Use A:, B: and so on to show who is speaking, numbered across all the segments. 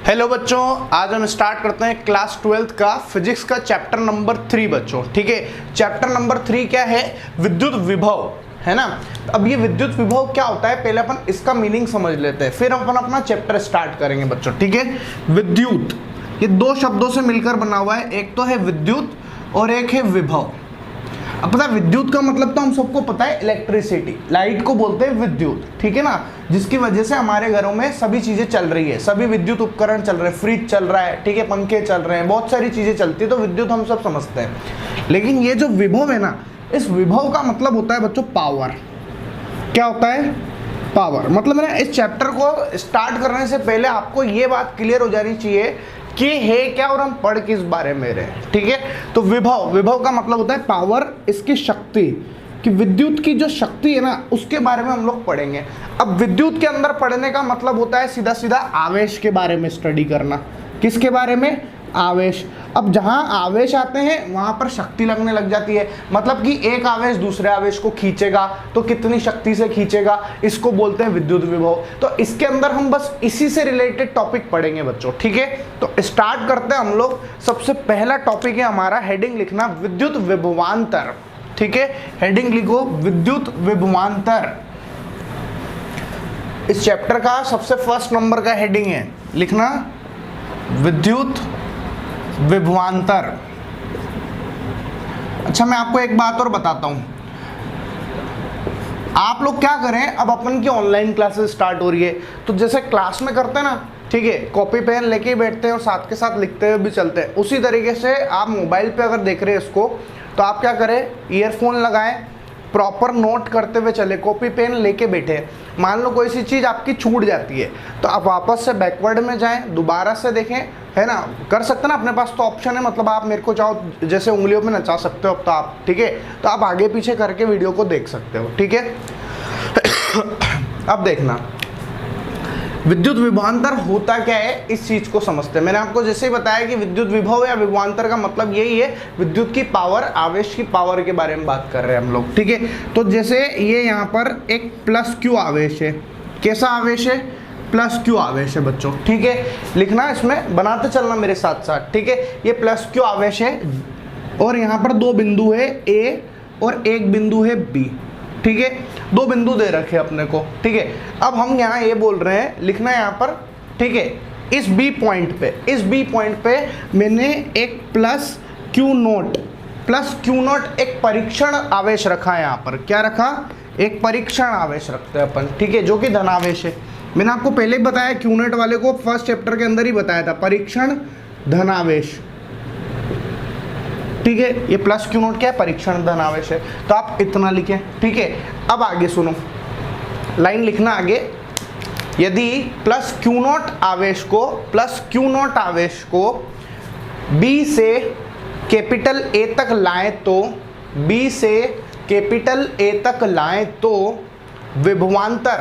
A: Hello बच्चों, आज हम स्टार्ट करते हैं क्लास 12th का फिजिक्स का चैप्टर नंबर 3 बच्चों। ठीक है, चैप्टर नंबर 3 क्या है? विद्युत विभव, है ना। अब ये विद्युत विभव क्या होता है, पहले अपन इसका मीनिंग समझ लेते हैं, फिर अपन अपना चैप्टर स्टार्ट करेंगे बच्चों। ठीक है, विद्युत ये दो शब्दों से मिलकर बना हुआ है, एक तो है विद्युत और एक है विभव। अब पता है विद्युत का मतलब तो हम सबको पता है, इलेक्ट्रिसिटी, लाइट को बोलते हैं विद्युत, ठीक है ना, जिसकी वजह से हमारे घरों में सभी चीजें चल रही है, सभी विद्युत उपकरण चल रहे हैं, फ्रिज चल रहा है, ठीक है, पंखे चल रहे हैं, बहुत सारी चीजें चलती है, तो विद्युत हम सब समझते हैं। लेकिन ये जो विभव है ना, इस विभव का मतलब होता है बच्चों पावर। क्या होता है? पावर। मतलब ना इस चैप्टर को स्टार्ट करने से पहले आपको ये बात क्लियर हो जानी चाहिए कि है क्या और हम पढ़ किस बारे में रहे हैं। ठीक है, तो विभव, विभव का मतलब होता है पावर, इसकी शक्ति, कि विद्युत की जो शक्ति है ना उसके बारे में हम लोग पढ़ेंगे। अब विद्युत के अंदर पढ़ने का मतलब होता है सीधा सीधा आवेश के बारे में स्टडी करना। किसके बारे में? आवेश। अब जहां आवेश आते हैं वहां पर शक्ति लगने लग जाती है, मतलब कि एक आवेश दूसरे आवेश को खींचेगा तो कितनी शक्ति से खींचेगा, इसको बोलते हैं विद्युत विभव। तो इसके अंदर हम बस इसी से रिलेटेड टॉपिक पढ़ेंगे बच्चों। ठीक है, तो स्टार्ट करते हैं हम लोग। सबसे पहला टॉपिक है हमारा, हेडिंग लिखना विद्युत विभवांतर। ठीक है, हेडिंग लिखो विद्युत विभवांतर। इस चैप्टर का सबसे फर्स्ट नंबर का हेडिंग है, लिखना विद्युत विभवांतर। अच्छा, मैं आपको एक बात और बताता हूं, आप लोग क्या करें, अब अपन की ऑनलाइन क्लासेस स्टार्ट हो रही है, तो जैसे क्लास में करते हैं ना, ठीक है, कॉपी पेन लेके बैठते हैं और साथ के साथ लिखते हुए भी चलते हैं, उसी तरीके से आप मोबाइल पे अगर देख रहे हैं इसको, तो आप क्या करें, ईयरफोन लगाएं, प्रॉपर नोट करते हुए चले, कॉपी पेन लेके बैठे। मान लो कोई सी चीज़ आपकी छूट जाती है तो आप वापस से बैकवर्ड में जाएं, दोबारा से देखें, है ना, कर सकते ना, अपने पास तो ऑप्शन है, मतलब आप मेरे को चाहो जैसे उंगलियों में नचा सकते हो अब तो आप, ठीक है, तो आप आगे पीछे करके वीडियो को देख सकते हो। ठीक है, अब देखना विद्युत विभवांतर होता क्या है, इस चीज को समझते हैं। मैंने आपको जैसे ही बताया कि विद्युत विभव या विभवांतर का मतलब यही है, विद्युत की पावर, आवेश की पावर के बारे में बात कर रहे हैं हम लोग। ठीक है, तो जैसे ये यहाँ पर एक प्लस क्यू आवेश है, कैसा आवेश है? प्लस क्यू आवेश है बच्चों। ठीक है, लिखना, इसमें बनाते चलना मेरे साथ साथ। ठीक है, ये प्लस क्यू आवेश है और यहाँ पर दो बिंदु है ए और एक बिंदु है बी। ठीक है, दो बिंदु दे रखे अपने को। ठीक है, अब हम यहाँ ये बोल रहे हैं, लिखना यहाँ पर, ठीक है, इस बी पॉइंट पे, इस बी पॉइंट पे मैंने एक प्लस क्यू नोट एक परीक्षण आवेश रखा है। यहाँ पर क्या रखा? एक परीक्षण आवेश रखते हैं अपन, ठीक है, जो कि धनावेश है। मैंने आपको पहले ही बताया, क्यू नोट वाले को फर्स्ट चैप्टर के अंदर ही बताया था, परीक्षण धनावेश। ठीक है, ये प्लस क्यू नोट क्या है? परीक्षण धनावेश है, तो आप इतना लिखें। ठीक है, अब आगे सुनो, लाइन लिखना आगे, यदि प्लस क्यू नोट आवेश को बी से कैपिटल ए तक लाएं तो, बी से कैपिटल ए तक लाएं तो विभवांतर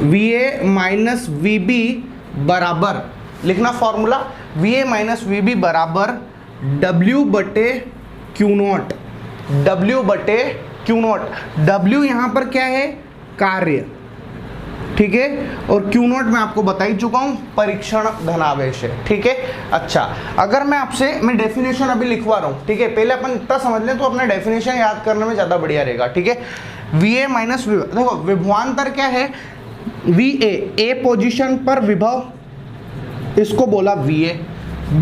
A: VA माइनस VB बराबर, लिखना फॉर्मूला, VA माइनस VB बराबर W बटे क्यू नोट। W यहाँ पर क्या है? कार्य। ठीक है, और क्यू नोट मैं आपको बता ही चुका हूँ, परीक्षण धनावेश है। ठीक है, अच्छा, अगर मैं डेफिनेशन अभी लिखवा रहा हूँ, ठीक है, पहले अपन इतना समझ लें तो अपने डेफिनेशन याद करने में ज़्यादा बढ़िया रहेगा। ठीक है, VA माइनस VB, देखो विभवांतर क्या है? VA, ए पोजीशन पर विभव, इसको बोला VA,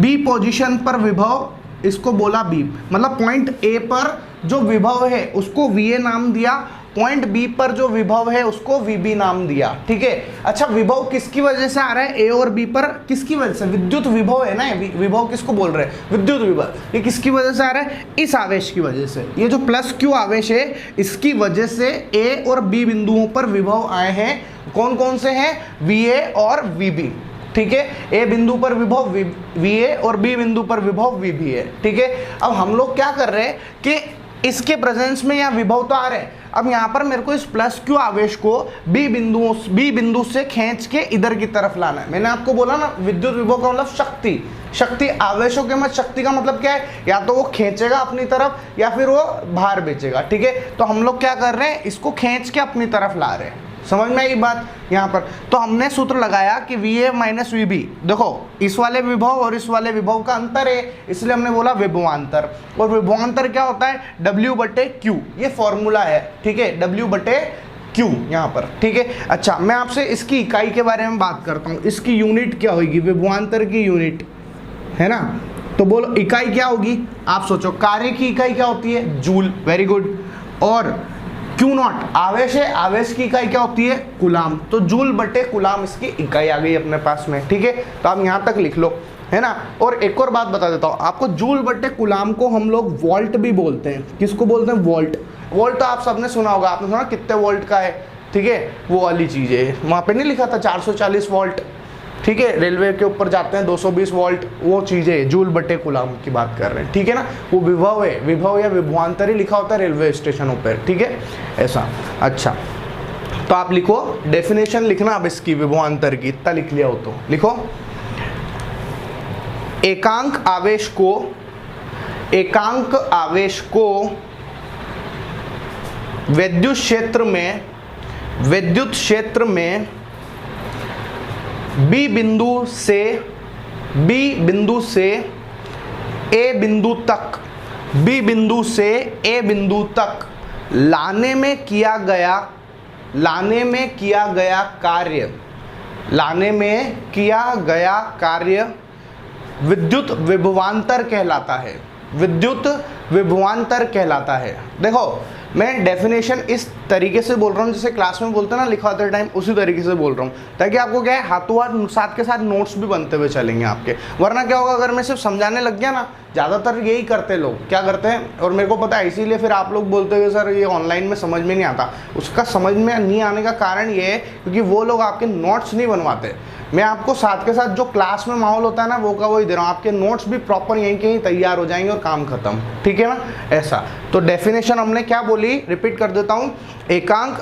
A: B पोजीशन पर विभव, इसको बोला B। मतलब पॉइंट A पर जो विभव है उसको VA नाम दिया, पॉइंट B पर जो विभव है उसको VB नाम दिया। ठीक है, अच्छा, विभव किसकी वजह से आ रहा है? A और B पर, किसकी वजह से? विद्युत विभव है ना, विभव किसको बोल रहे हैं? विद्युत विभव। ये किसकी वजह से आ रहा है? इस आवेश की वजह से। ये जो प्लस क्यू आवेश है, इसकी वजह से A और B बिंदुओं पर विभव आए हैं। कौन कौन से हैं? VA और VB। ठीक है, ए बिंदु पर विभव VA और बी बिंदु पर विभव VB है। ठीक है, अब हम लोग क्या कर रहे हैं कि इसके प्रेजेंस में यहाँ विभव तो आ रहे हैं, अब यहाँ पर मेरे को इस प्लस क्यू आवेश को बी बिंदु से खींच के इधर की तरफ लाना है। मैंने आपको बोला ना, विद्युत विभव का मतलब शक्ति, शक्ति आवेशों के मत, शक्ति का मतलब क्या है, या तो वो खींचेगा अपनी तरफ या फिर वो बाहर भेजेगा, ठीक है। तो हम लोग क्या कर रहे हैं, इसको खींच के अपनी तरफ ला रहे हैं, समझ में आई बात यहाँ पर। तो हमने सूत्र लगाया कि VA माइनस VB, देखो इस वाले विभव और इस वाले विभव का अंतर है, इसलिए हमने बोला विभवांतर। और विभवांतर क्या होता है, W/Q, ये फॉर्मूला है, ठीक है, W/Q यहाँ पर, ठीक है। अच्छा, मैं आपसे इसकी इकाई के बारे में बात करता हूँ, इसकी यूनिट क्या होगी, विभवांतर की यूनिट है ना। तो बोलो इकाई क्या होगी, आप सोचो, कार्य की इकाई क्या होती है, जूल, वेरी गुड। और Q0 आवेश है, आवेश की इकाई क्या होती है, कूलाम, तो जूल/कूलाम इसकी इकाई आ गई अपने पास में, ठीक है। तो आप यहाँ तक लिख लो, है ना। और एक और बात बता देता हूँ आपको, जूल/कूलाम को हम लोग वोल्ट भी बोलते हैं। किसको बोलते हैं, वोल्ट। वोल्ट तो आप सबने सुना होगा, आपने सुना कितने वोल्ट का है, ठीक है, वो वाली चीज़ है, वहाँ पे नहीं लिखा था 440 वोल्ट, ठीक है। रेलवे के ऊपर जाते हैं 220 वोल्ट, वो चीज़ें जूल/कूलाम की बात कर रहे हैं, ठीक है ना। वो विभव है, विभव या विभवांतर ही लिखा होता है रेलवे स्टेशनों पर, ठीक है, ऐसा। अच्छा, तो आप लिखो, डेफिनेशन लिखना अब इसकी विभवांतर की, इतना लिख लिया हो तो लिखो, एकांक आवेश को विद्युत क्षेत्र में B बिंदु से A बिंदु तक लाने में किया गया कार्य विद्युत विभवांतर कहलाता है। देखो मैं डेफिनेशन इस तरीके से बोल रहा हूँ, जैसे क्लास में बोलते हैं ना लिखवाते टाइम, उसी तरीके से बोल रहा हूँ, ताकि आपको क्या है, हाथों हाथ साथ के साथ नोट्स भी बनते हुए चलेंगे आपके। वरना क्या होगा, अगर मैं सिर्फ समझाने लग गया ना, ज़्यादातर यही करते लोग, क्या करते हैं, और मेरे को पता है, इसीलिए फिर आप लोग बोलते हुए सर ये ऑनलाइन में समझ में नहीं आता। उसका समझ में नहीं आने का कारण ये है क्योंकि वो लोग आपके नोट्स नहीं बनवाते। मैं आपको साथ के साथ जो क्लास में माहौल होता है ना, वो का वही दे रहा हूँ, आपके नोट्स भी प्रॉपर यहीं के ही तैयार हो जाएंगे और काम खत्म, ठीक है ना, ऐसा। तो डेफिनेशन हमने क्या बोली, रिपीट कर देता हूँ, एकांक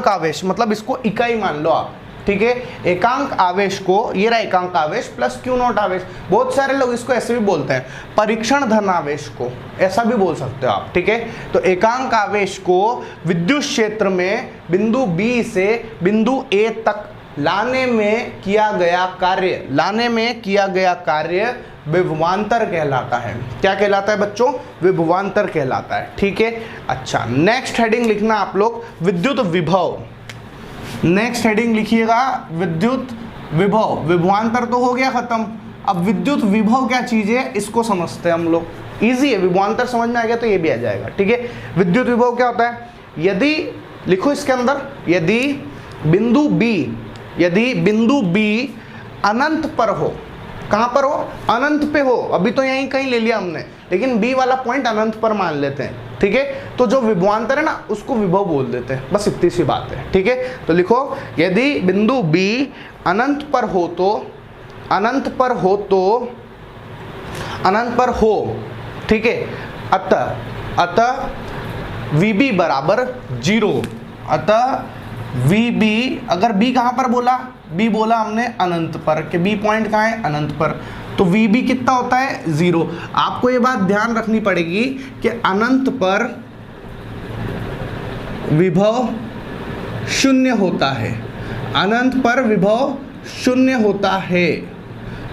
A: आवेश मतलब इसको इकाई मान लो आप, ठीक है। एकांक आवेश को, ये रहा एकांक आवेश प्लस Q0 आवेश, बहुत सारे लोग इसको ऐसे भी बोलते हैं, परीक्षण धन आवेश को ऐसा भी बोल सकते हो आप, ठीक है। तो एकांक आवेश को विद्युत क्षेत्र में बिंदु B से बिंदु A तक लाने में किया गया कार्य विभवांतर कहलाता है। क्या कहलाता है बच्चों, विभवांतर कहलाता है, ठीक है। अच्छा, नेक्स्ट हेडिंग लिखना आप लोग, विद्युत विभव। नेक्स्ट हेडिंग लिखिएगा, विद्युत विभव। विभवांतर तो हो गया खत्म, अब विद्युत विभव क्या चीज है इसको समझते हैं हम लोग। इजी है, विभवांतर समझ में आ गया तो ये भी आ जाएगा, ठीक है। विद्युत विभव क्या होता है, यदि लिखो इसके अंदर, यदि बिंदु B अनंत पर हो, कहां पर हो, अनंत पे हो, अभी तो यहीं कहीं ले लिया हमने, लेकिन B वाला पॉइंट अनंत पर मान लेते हैं, ठीक है। तो जो विभवांतर है ना उसको विभव बोल देते हैं, बस इतनी सी बात है, ठीक है। तो लिखो, यदि बिंदु B अनंत पर हो, ठीक है, अतः VB बराबर 0, अतः VB, अगर B कहाँ पर बोला, B बोला हमने अनंत पर, कि B पॉइंट कहाँ है, अनंत पर, तो VB कितना होता है, 0। आपको ये बात ध्यान रखनी पड़ेगी कि अनंत पर विभव शून्य होता है, अनंत पर विभव शून्य होता है,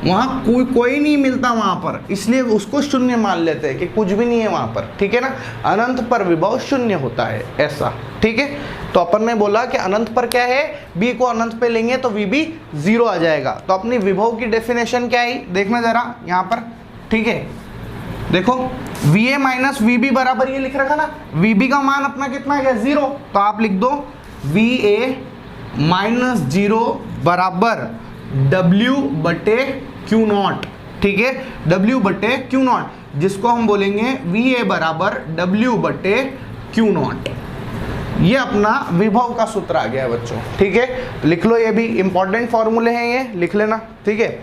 A: वहाँ कोई नहीं मिलता वहाँ पर, इसलिए उसको शून्य मान लेते हैं कि कुछ भी नहीं है वहाँ पर, ठीक है ना। अनंत पर विभव शून्य होता है, ऐसा, ठीक है। तो अपन ने बोला कि अनंत पर क्या है, B को अनंत पे लेंगे तो VB 0 आ जाएगा। तो अपनी विभव की डेफिनेशन क्या है, देखना जरा यहाँ पर, ठीक है। देखो VA माइनस VB बराबर ये लिख रखा ना, VB का मान अपना कितना है, 0, तो आप लिख दो VA माइनस 0 बराबर W/Q0, ठीक है, W/Q0, जिसको हम बोलेंगे VA बराबर W/Q0। ये अपना विभव का सूत्र आ गया है बच्चों, ठीक है। लिख लो, ये भी इंपॉर्टेंट फॉर्मूले हैं, ये लिख लेना, ठीक है।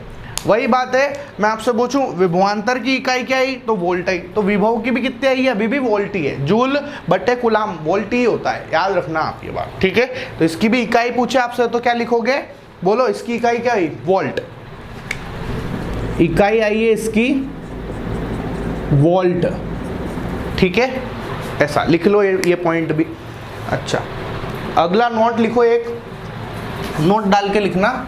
A: वही बात है, मैं आपसे पूछूं विभवांतर की इकाई क्या आई, तो वोल्ट आई, तो विभव की भी कितनी आई है, अभी भी वोल्ट ही है, जूल/कूलाम वोल्ट ही होता है, याद रखना आप ये बात, ठीक है। तो इसकी भी इकाई पूछे आपसे तो क्या लिखोगे, बोलो इसकी इकाई क्या आई, वोल्ट। इकाई आई है इसकी वोल्ट, ठीक है, ऐसा लिख लो ये पॉइंट भी। अच्छा, अगला नोट लिखो, एक नोट डाल के लिखना।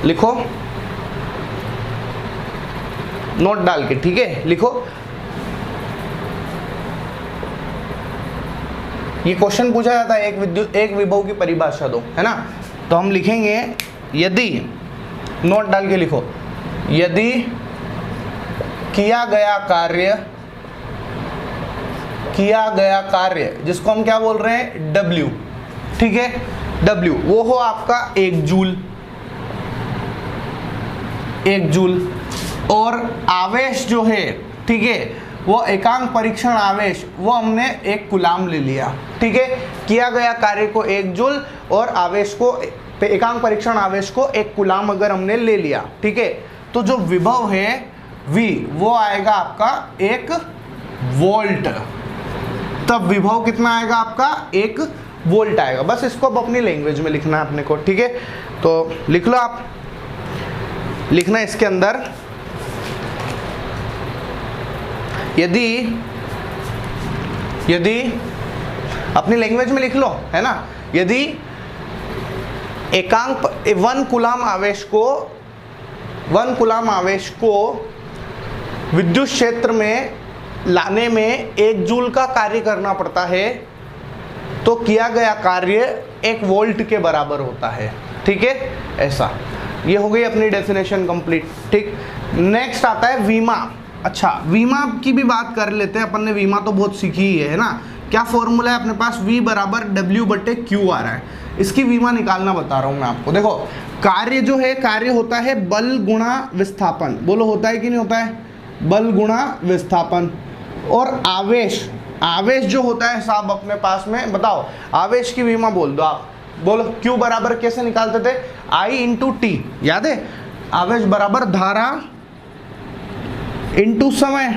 A: लिखो नोट डाल के, ठीक है, लिखो। ये क्वेश्चन पूछा जाता है एक विभव की परिभाषा दो, है ना। तो हम लिखेंगे यदि, नोट डाल के लिखो, यदि किया गया कार्य जिसको हम क्या बोल रहे हैं, W, ठीक है, W वो हो आपका 1 जूल और आवेश जो है, ठीक है, वो एकांक परीक्षण आवेश वो हमने 1 कूलाम ले लिया, ठीक है। किया गया कार्य को 1 जूल और आवेश को, एकांक परीक्षण आवेश को 1 कूलाम अगर हमने ले लिया, ठीक है, तो जो विभव है V वो आएगा आपका 1 वोल्ट। तब विभव कितना आएगा आपका, 1 वोल्ट आएगा। बस इसको अब अपनी लैंग्वेज में लिखना है अपने को, ठीक है। तो लिख लो आप, लिखना इसके अंदर, यदि अपनी लैंग्वेज में लिख लो, है ना। यदि एकांक 1 कूलाम आवेश को विद्युत क्षेत्र में लाने में 1 जूल का कार्य करना पड़ता है तो किया गया कार्य 1 वोल्ट के बराबर होता है, ठीक है, ऐसा। ये हो गई अपनी डेफिनेशन कंप्लीट, ठीक। नेक्स्ट आता है वीमा। अच्छा, वीमा की भी बात कर लेते हैं अपन ने। वीमा तो बहुत सीखी ही है ना। क्या फॉर्मूला है अपने पास, V बराबर W/Q आ रहा है। इसकी वीमा निकालना बता रहा हूं मैं आपको। देखो, कार्य जो है, कार्य होता है बल गुणा विस्थापन। बोलो होता है कि नहीं होता है, बल गुणा विस्थापन। और आवेश जो होता है साहब अपने पास में, बताओ आवेश की वीमा बोल दो आप। बोलो Q बराबर कैसे निकालते थे, I/T, याद है। आवेश बराबर धारा इंटू समय।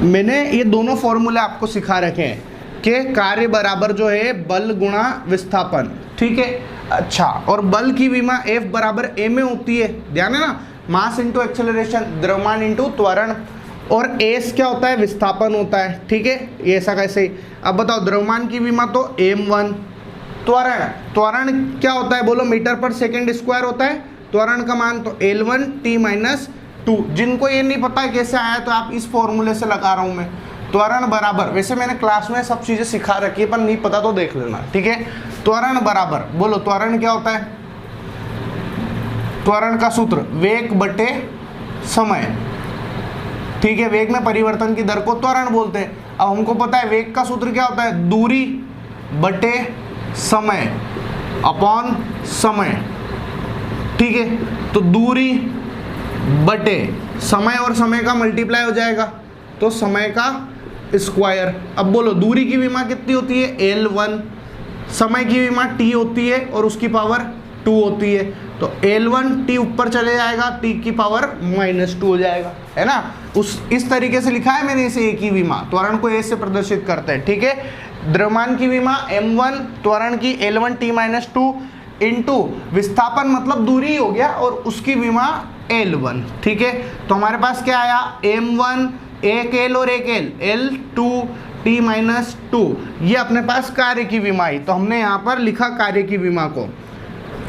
A: मैंने ये दोनों फॉर्मूले आपको सिखा रखे हैं कि कार्य बराबर जो है बल गुणा विस्थापन, ठीक है। अच्छा, और बल की विमा F बराबर A में होती है, ध्यान है ना। मास इंटू एक्सेलरेशन, द्रव्यमान इंटू त्वरण। और S क्या होता है, विस्थापन होता है, ठीक है। ये ऐसा कैसे। अब बताओ, द्रव्यमान की विमा तो M1। त्वरण क्या होता है, बोलो मीटर पर सेकेंड स्क्वायर होता है त्वरण का मान, तो L1T-2। जिनको ये नहीं पता है कैसे आया, तो आप इस फॉर्मूले से लगा रहा हूं मैं। त्वरण बराबर, वैसे मैंने क्लास में सब चीजें सिखा रखी है, पर नहीं पता तो देख लेना, ठीक है। त्वरण बराबर, बोलो त्वरण क्या होता है, त्वरण का सूत्र वेग बटे समय, ठीक है। वेग में परिवर्तन की दर को त्वरण बोलते हैं। अब हमको पता है वेग का सूत्र क्या होता है, दूरी बटे समय अपॉन समय, ठीक है। तो दूरी बटे समय और समय का मल्टीप्लाई हो जाएगा तो समय का स्क्वायर। अब बोलो दूरी की विमा कितनी होती है, L1। समय की विमा T होती है और उसकी पावर 2 होती है, तो L1T ऊपर चले जाएगा, T की पावर -2 हो जाएगा, है ना। इस तरीके से लिखा है मैंने इसे, A की विमा त्वरण को A से प्रदर्शित करते हैं, ठीक है। द्रव्यमान की विमा M1, त्वरण की L1T-2 इंटू विस्थापन मतलब दूरी हो गया और उसकी विमा L1, ठीक है। तो हमारे पास क्या आया, M1 एक L और एक L2T-2, ये अपने पास कार्य की विमा आई। तो हमने यहाँ पर लिखा कार्य की विमा को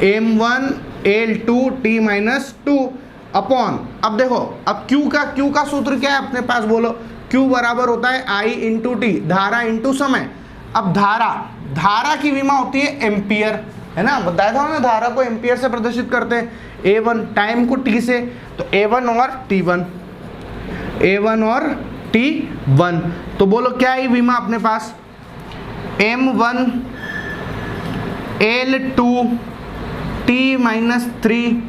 A: M1 L2T-2 अपॉन, अब देखो, अब Q का सूत्र क्या है अपने पास, बोलो Q बराबर होता है I/T, धारा इंटू समय। अब धारा की विमा होती है एम्पियर, है ना, बताया था ना, धारा को एम्पियर से प्रदर्शित करते हैं। A1 टाइम को T से, तो A1 और T1। तो बोलो क्या है विमा अपने पास, M1 L2T-3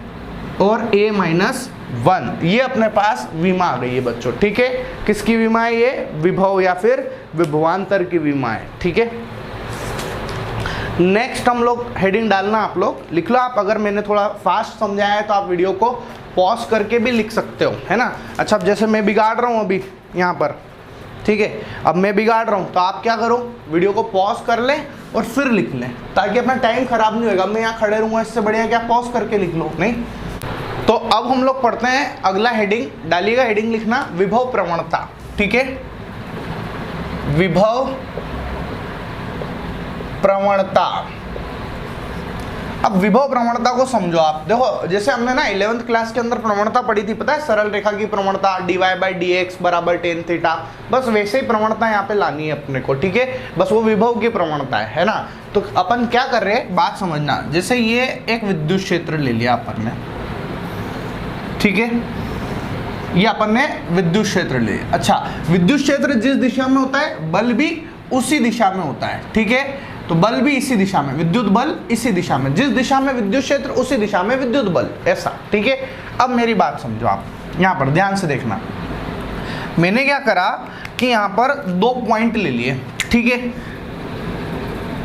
A: और A-1, ये अपने पास विमा आ गई है बच्चों, ठीक है। किसकी विमा है ये, विभव या फिर विभवांतर की विमा है, ठीक है। नेक्स्ट हम लोग हेडिंग डालना, आप लोग लिख लो। आप अगर मैंने थोड़ा फास्ट समझाया है तो आप वीडियो को पॉज करके भी लिख सकते हो, है ना। अच्छा, अब जैसे मैं बिगाड़ रहा हूँ अभी यहाँ पर, ठीक है, अब मैं बिगाड़ रहा हूँ तो आप क्या करो, वीडियो को पॉज कर लें और फिर लिख लें, ताकि अपना टाइम खराब नहीं होगा। मैं यहाँ खड़े रहूँगा, इससे बढ़िया क्या पॉज करके लिख लो, नहीं। तो अब हम लोग पढ़ते हैं अगला हेडिंग। डालिएगा, हेडिंग लिखना विभव प्रवणता, ठीक है, विभव प्रवणता। अब विभव प्रवणता को समझो आप। देखो, जैसे हमने ना 11th क्लास के अंदर प्रवणता पढ़ी थी, पता है, सरल रेखा की प्रवणता dy/dx बराबर tan थीटा, बस वैसे ही प्रवणता यहाँ पे लानी है अपने को, ठीक है, बस वो विभव की प्रवणता है ना। तो अपन क्या कर रहे हैं, बात समझना। जैसे ये एक विद्युत क्षेत्र ले लिया अपन ने, ठीक है, ये अपन ने विद्युत क्षेत्र ले लिया। अच्छा, विद्युत क्षेत्र जिस दिशा में होता है बल भी उसी दिशा में होता है, ठीक है, तो बल भी इसी दिशा में, विद्युत बल इसी दिशा में, जिस दिशा में विद्युत क्षेत्र उसी दिशा में विद्युत बल, ऐसा, ठीक है। अब मेरी बात समझो आप, यहाँ पर ध्यान से देखना। मैंने क्या करा कि यहाँ पर दो पॉइंट ले लिए, ठीक है,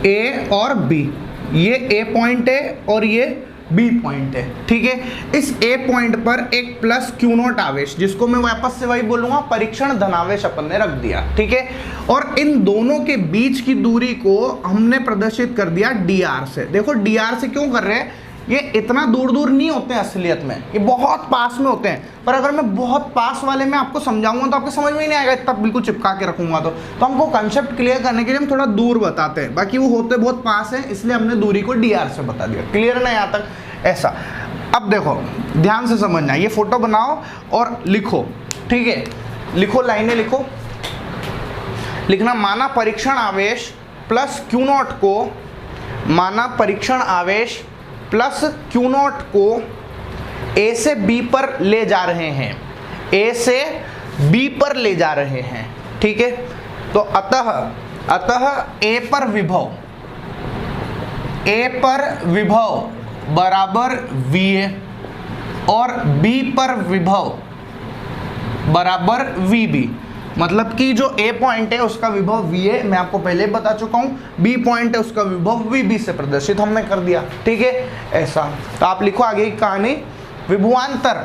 A: ए और बी। ये ए पॉइंट है और ये बी पॉइंट है, ठीक है। इस ए पॉइंट पर एक प्लस क्यू नॉट आवेश, जिसको मैं वापस से वही बोलूंगा परीक्षण धनावेश, अपन ने रख दिया, ठीक है। और इन दोनों के बीच की दूरी को हमने प्रदर्शित कर दिया dr से। देखो dr से क्यों कर रहे हैं, ये इतना दूर दूर नहीं होते हैं असलियत में, ये बहुत पास में होते हैं। पर अगर मैं बहुत पास वाले में आपको समझाऊंगा तो आपको समझ में ही नहीं आएगा, इतना बिल्कुल चिपका के रखूंगा तो हमको कंसेप्ट क्लियर करने के लिए हम थोड़ा दूर बताते हैं, बाकी वो होते बहुत पास है, इसलिए हमने दूरी को dr से बता दिया। क्लियर ना यहाँ तक, ऐसा। अब देखो, ध्यान से समझना, ये फोटो बनाओ और लिखो, ठीक है, लिखो, लाइनें लिखो। लिखना, माना परीक्षण आवेश प्लस क्यू नॉट को, माना परीक्षण आवेश प्लस क्यू नॉट को ए से बी पर ले जा रहे हैं, ए से बी पर ले जा रहे हैं, ठीक है। तो अतः ए पर विभव बराबर VA और B पर विभव बराबर VB। मतलब कि जो A पॉइंट है उसका विभव VA मैं आपको पहले बता चुका हूँ, B पॉइंट है उसका विभव VB से प्रदर्शित हमने कर दिया, ठीक है, ऐसा। तो आप लिखो आगे की कहानी। विभवांतर,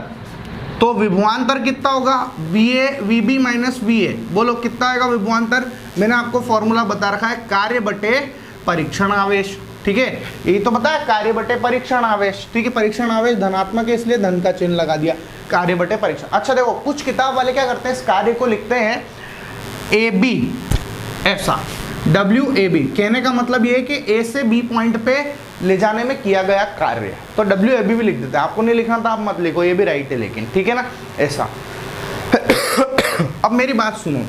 A: तो विभवांतर कितना होगा, VB माइनस VA। बोलो कितना आएगा विभवांतर, मैंने आपको फॉर्मूला बता रखा है, कार्य बटे परीक्षण आवेश, ठीक है, ये तो पता है, कार्य बटे परीक्षण आवेश, ठीक है। परीक्षण आवेश धनात्मक है इसलिए धन का चिन्ह लगा दिया, कार्य बटे परीक्षण। अच्छा देखो, कुछ किताब वाले क्या करते हैं, इस कार्य को लिखते हैं AB, ऐसा, WAB। कहने का मतलब ये है कि A से B पॉइंट पे ले जाने में किया गया कार्य, तो WAB भी लिख देते हैं। आपको नहीं लिखना था आप मत लिखो, ये भी राइट है लेकिन, ठीक है ना, ऐसा। अब मेरी बात सुनो,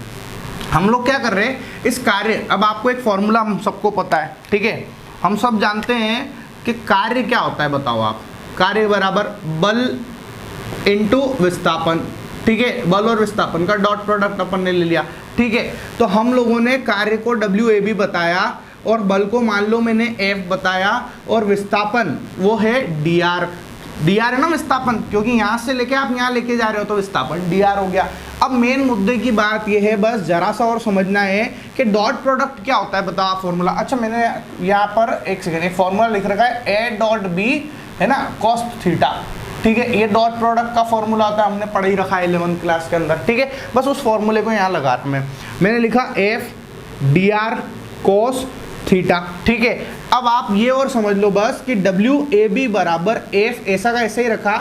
A: हम लोग क्या कर रहे हैं, इस कार्य, अब आपको एक फॉर्मूला हम सबको पता है, ठीक है, हम सब जानते हैं कि कार्य क्या होता है, बताओ आप। कार्य बराबर बल इंटू विस्थापन, ठीक है, बल और विस्थापन का डॉट प्रोडक्ट अपन ने ले लिया, ठीक है। तो हम लोगों ने कार्य को WAB बताया और बल को मान लो मैंने F बताया और विस्थापन वो है dr है ना विस्थापन, क्योंकि यहाँ से लेके आप यहाँ लेके जा रहे हो तो विस्थापन dr हो गया। अब मेन मुद्दे की बात यह है, बस जरा सा और समझना है कि डॉट प्रोडक्ट क्या होता है, बताओ फॉर्मूला। अच्छा, मैंने यहाँ पर एक सेकेंड, एक फॉर्मूला लिख रखा है A डॉट B, है ना, कॉस थीटा, ठीक है, ये डॉट प्रोडक्ट का फॉर्मूला होता है, हमने पढ़ ही रखा है 11th क्लास के अंदर, ठीक है। बस उस फॉर्मूले को यहाँ लगा मैंने लिखा F dr cos थीटा, ठीक है। अब आप ये और समझ लो बस कि WAB बराबर F ऐसा का ऐसे ही रखा,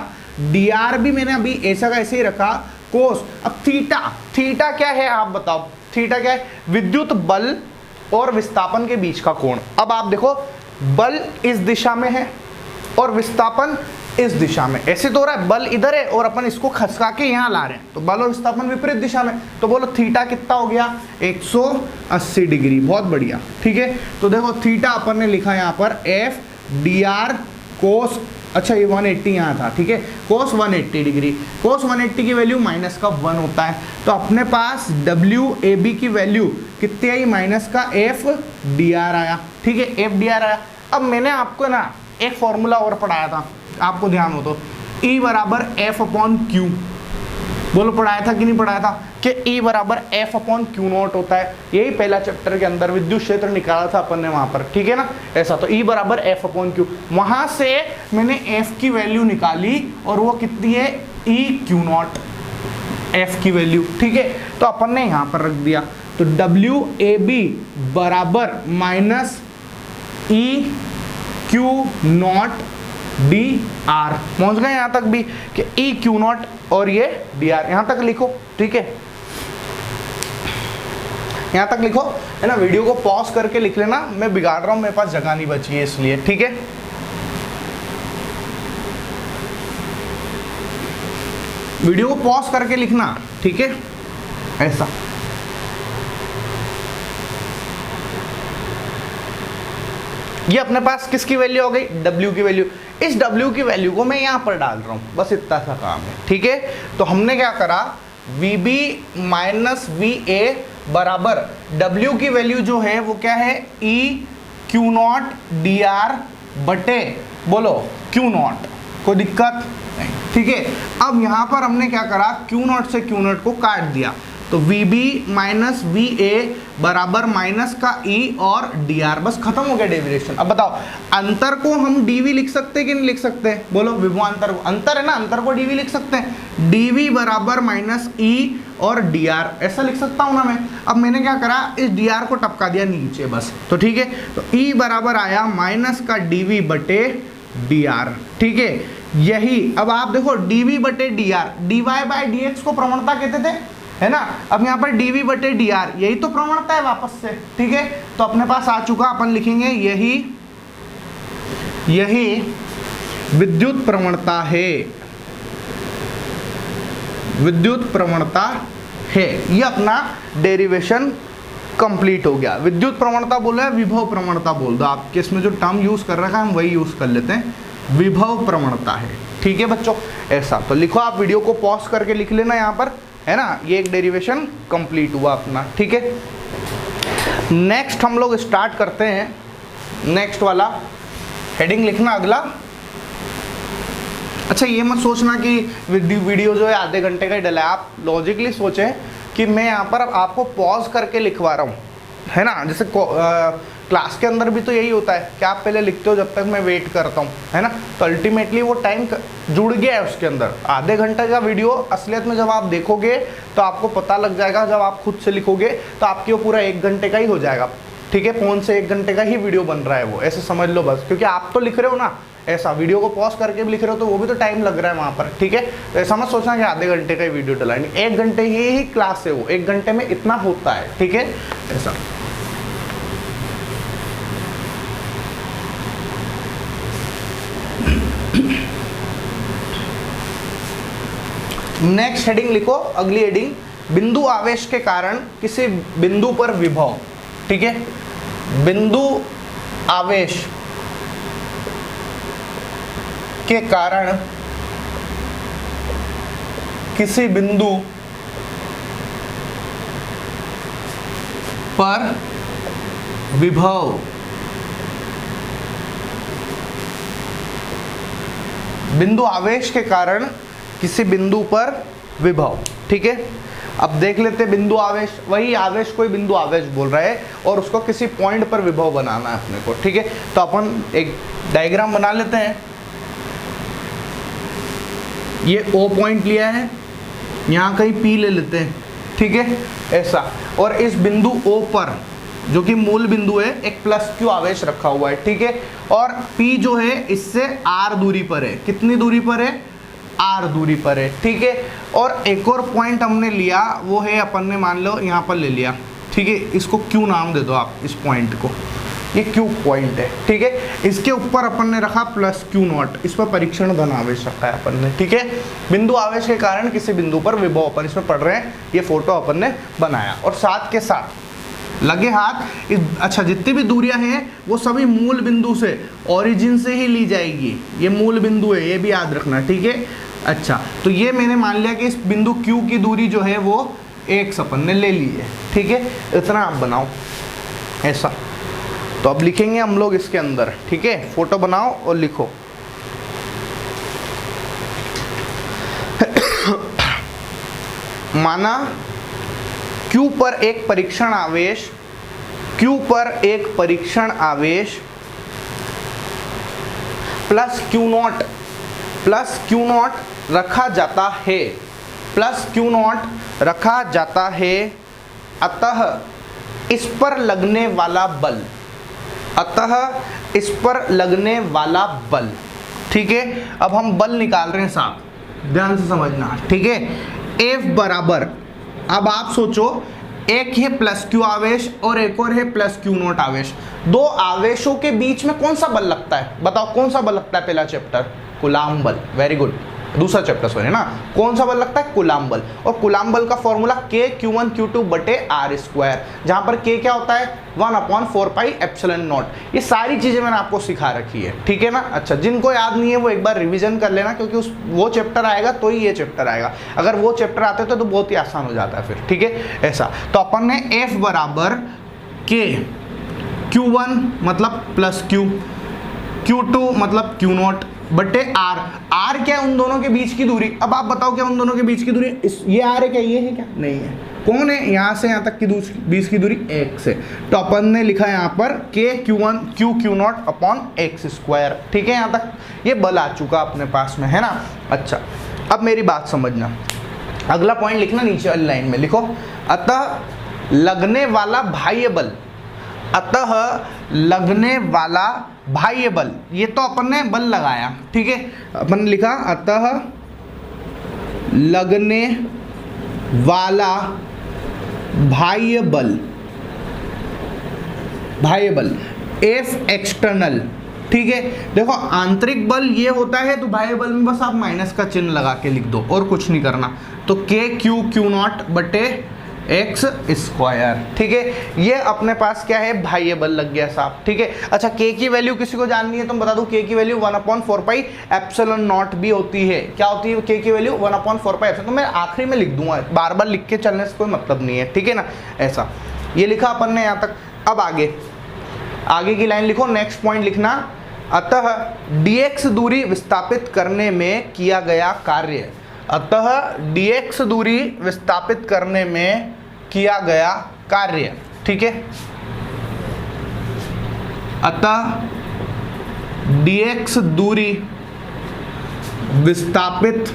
A: dr भी मैंने अभी ऐसा का ऐसे ही रखा, कोस। अब थीटा क्या है आप बताओ, थीटा क्या है, विद्युत बल और विस्थापन के बीच का कोण। अब आप देखो, बल इस दिशा में है और विस्थापन इस दिशा में, ऐसे तो हो रहा है, बल इधर है और अपन इसको खसका के यहाँ ला रहे हैं, तो बल और विस्थापन विपरीत दिशा में। तो बोलो थीटा कितना हो गया, 180 डिग्री, बहुत बढ़िया, ठीक है। तो देखो थीटा अपन ने लिखा यहाँ पर F dr कोस, अच्छा ये 180 यहाँ था, ठीक है, कोस 180 डिग्री, कोस 180 की वैल्यू माइनस का 1 होता है, तो अपने पास WAB की वैल्यू कितनी आई, माइनस का F dr आया, ठीक है, F dr आया। अब मैंने आपको ना एक फॉर्मूला और पढ़ाया था, आपको ध्यान हो तो, E बराबर F अपॉन Q, बोलो पढ़ाया था कि नहीं पढ़ाया था कि E बराबर F अपॉन क्यू नॉट होता है। यही पहला चैप्टर के अंदर विद्युत क्षेत्र निकाला था अपन ने वहां पर, ठीक है ना। ऐसा तो E बराबर F अपॉन क्यू, वहां से मैंने F की वैल्यू निकाली और वो कितनी है E क्यू नॉट, F की वैल्यू, ठीक है। तो अपन ने यहां पर रख दिया, तो WAB बराबर minus E Q not D R. पहुंच गए यहां तक भी कि ई क्यू नॉट और ये डी आर, यहां तक लिखो, ठीक है, यहां तक लिखो, है ना। वीडियो को पॉज करके लिख लेना, मैं बिगाड़ रहा हूं, मेरे पास जगह नहीं बची है इसलिए, ठीक है। वीडियो को पॉज करके लिखना, ठीक है, ऐसा। ये अपने पास किसकी वैल्यू हो गई, W की वैल्यू। इस W की वैल्यू को मैं यहां पर डाल रहा हूं, बस इतना सा काम है, ठीक है। तो हमने क्या करा, VB माइनस VA बराबर W की वैल्यू जो है वो क्या है, E Q not D R बटे बोलो क्यू नॉट, कोई दिक्कत नहीं, ठीक है। अब यहां पर हमने क्या करा, क्यू नॉट से क्यू नॉट को काट दिया, तो VB माइनस VA बराबर माइनस का E और DR, बस खत्म हो गया डेरिवेशन। अब बताओ, अंतर को हम dV लिख सकते हैं कि नहीं लिख सकते, बोलो विभवांतर को, अंतर है ना, अंतर को dV लिख सकते हैं। dV बराबर माइनस E और DR, ऐसा लिख सकता हूं ना मैं। अब मैंने क्या करा, इस DR को टपका दिया नीचे बस, तो ठीक है। तो E बराबर आया माइनस का dV बटे DR, ठीक है। यही अब आप देखो dV बटे DR, dy बाय dx को प्रवणता कहते थे, है ना। अब यहाँ पर dV बटे dr, यही तो प्रवणता है वापस से, ठीक है। तो अपने पास आ चुका, अपन लिखेंगे यही विद्युत प्रवणता है, विद्युत प्रवणता है। ये अपना डेरिवेशन कंप्लीट हो गया। विद्युत प्रवणता बोल रहे हैं, विभव प्रवणता बोल दो, आपके इसमें जो टर्म यूज कर रखा है हम वही यूज कर लेते हैं, विभव प्रवणता है, ठीक है बच्चों। ऐसा तो लिखो, आप वीडियो को पॉज करके लिख लेना यहाँ पर, है ना। ये एक डेरिवेशन कंप्लीट हुआ अपना, ठीक है। नेक्स्ट हम लोग स्टार्ट करते हैं, नेक्स्ट वाला हेडिंग लिखना अगला। अच्छा, ये मत सोचना कि वीडियो जो है आधे घंटे का ही डला है, आप लॉजिकली सोचें कि मैं यहाँ पर आपको पॉज करके लिखवा रहा हूँ, है ना। जैसे क्लास के अंदर भी तो यही होता है कि आप पहले लिखते हो जब तक मैं वेट करता हूँ, है ना। तो अल्टीमेटली वो टाइम जुड़ गया है उसके अंदर। आधे घंटे का वीडियो असलियत में जब आप देखोगे तो आपको पता लग जाएगा, जब आप खुद से लिखोगे तो आपकी वो पूरा 1 घंटे का ही हो जाएगा, ठीक है। फोन से 1 घंटे का ही वीडियो बन रहा है वो, ऐसे समझ लो बस, क्योंकि आप तो लिख रहे हो ना, ऐसा वीडियो को पॉज करके भी लिख रहे हो तो वो भी तो टाइम लग रहा है वहाँ पर, ठीक है। तो ऐसा मत सोचना कि आधे घंटे का ही वीडियो डला, नहीं, 1 घंटे ही क्लास है वो, 1 घंटे में इतना होता है, ठीक है, ऐसा। नेक्स्ट हेडिंग लिखो, अगली हेडिंग, बिंदु आवेश के कारण किसी बिंदु पर विभव, ठीक है। बिंदु आवेश के कारण किसी बिंदु पर विभव, बिंदु आवेश के कारण किसी बिंदु पर विभव, ठीक है। अब देख लेते हैं बिंदु आवेश, वही आवेश कोई बिंदु आवेश बोल रहा है और उसको किसी पॉइंट पर विभव बनाना है अपने को, ठीक है। तो अपन एक डायग्राम बना लेते हैं। ये O पॉइंट लिया है, यहाँ कहीं P ले लेते हैं, ठीक है, ऐसा। और इस बिंदु O पर जो कि मूल बिंदु है, एक +Q आवेश रखा हुआ है, ठीक है। और P जो है इससे R दूरी पर है, कितनी दूरी पर है, R दूरी पर है, ठीक है। और एक और पॉइंट हमने लिया, वो है अपन ने मान लो यहाँ पर ले लिया, ठीक है। इसको Q नाम दे दो आप, इस पॉइंट को, ये Q पॉइंट है, ठीक है। इसके ऊपर अपन ने रखा +Q नॉट, इस पर परीक्षण धन आवेश रखा है अपन ने, ठीक है। बिंदु आवेश के कारण किसी बिंदु पर विभव अपन इसमें पढ़ रहे हैं, ये फोटो अपन ने बनाया। और साथ के साथ लगे हाथ अच्छा, जितनी भी दूरियां हैं वो सभी मूल बिंदु से, ओरिजिन से ही ली जाएगी। ये मूल बिंदु है, ये भी याद रखना, ठीक है। अच्छा, तो ये मैंने मान लिया कि इस बिंदु Q की दूरी जो है वो 1 अपन ने ले ली है, ठीक है। इतना आप बनाओ ऐसा। तो अब लिखेंगे हम लोग इसके अंदर, ठीक है। फोटो बनाओ और लिखो। माना Q पर एक परीक्षण आवेश, Q पर एक परीक्षण आवेश प्लस Q नॉट रखा जाता है, प्लस Q नॉट रखा जाता है, अतः इस पर लगने वाला बल, अतः इस पर लगने वाला बल, ठीक है। अब हम बल निकाल रहे हैं साहब, ध्यान से समझना, ठीक है। F बराबर, अब आप सोचो एक है प्लस Q आवेश और एक और है प्लस Q नॉट आवेश, दो आवेशों के बीच में कौन सा बल लगता है, बताओ कौन सा बल लगता है? पहला चैप्टर कूलाम्ब बल, वेरी गुड। दूसरा चैप्टर सॉरी ना, कौन सा बल लगता है? कूलाम्ब बल। और कूलाम्ब बल का फॉर्मूला K Q1 Q2 बटे R स्क्वायर, जहां पर K क्या होता है? 1/4 पाई एप्सिलॉन नॉट। ये सारी चीजें मैंने आपको सिखा रखी है, ठीक है ना। अच्छा, जिनको याद नहीं है वो एक बार रिवीजन कर लेना, क्योंकि वो चैप्टर आएगा तो ही ये चैप्टर आएगा, अगर वो चैप्टर आते तो बहुत ही आसान हो जाता है फिर, ठीक है। ऐसा तो अपन ने F बराबर K Q1 मतलब प्लस Q, Q2 मतलब Q नॉट बटे R क्या है? उन दोनों के बीच की दूरी। अब आप बताओ क्या उन दोनों के बीच की दूरी ये R है क्या? ये है क्या? नहीं है। कौन है? यहाँ से यहाँ तक की बीच की दूरी x है, तो अपन ने लिखा यहाँ पर K Q1 Q not upon x square, ठीक है। यहाँ तक ये बल आ चुका अपने पास में, है ना। अच्छा, अब मेरी बात समझना, अगला पॉइंट लिखना नीचे वाली लाइन में, लिखो अतः लगने वाला बाह्य बल, अतः लगने वाला बाह्य बल, ये तो अपन ने बल लगाया, ठीक है। अपन ने लिखा अतः लगने वाला बाह्य बल, F एक्सटर्नल, ठीक है। देखो आंतरिक बल ये होता है, तो बाह्य बल में बस आप माइनस का चिन्ह लगा के लिख दो और कुछ नहीं करना, तो K Q नॉट बटे एक्स स्क्वायर, ठीक है। ये अपने पास क्या है? बाह्य बल लग गया साहब, ठीक है। अच्छा, K की वैल्यू किसी को जाननी है तो बता दूं, K की वैल्यू 1/4 पाई एप्सिलॉन नॉट भी होती है। क्या होती है K की वैल्यू? 1/4 pi epsilon. तो मैं आखिरी में लिख दूंगा, बार बार लिख के चलने से कोई मतलब नहीं है, ठीक है ना। ऐसा ये लिखा अपन ने यहाँ तक। अब आगे की लाइन लिखो, नेक्स्ट पॉइंट लिखना, अतः dx दूरी विस्थापित करने में किया गया कार्य, अतः dx दूरी विस्थापित करने में किया गया कार्य, ठीक है। अतः dx दूरी विस्थापित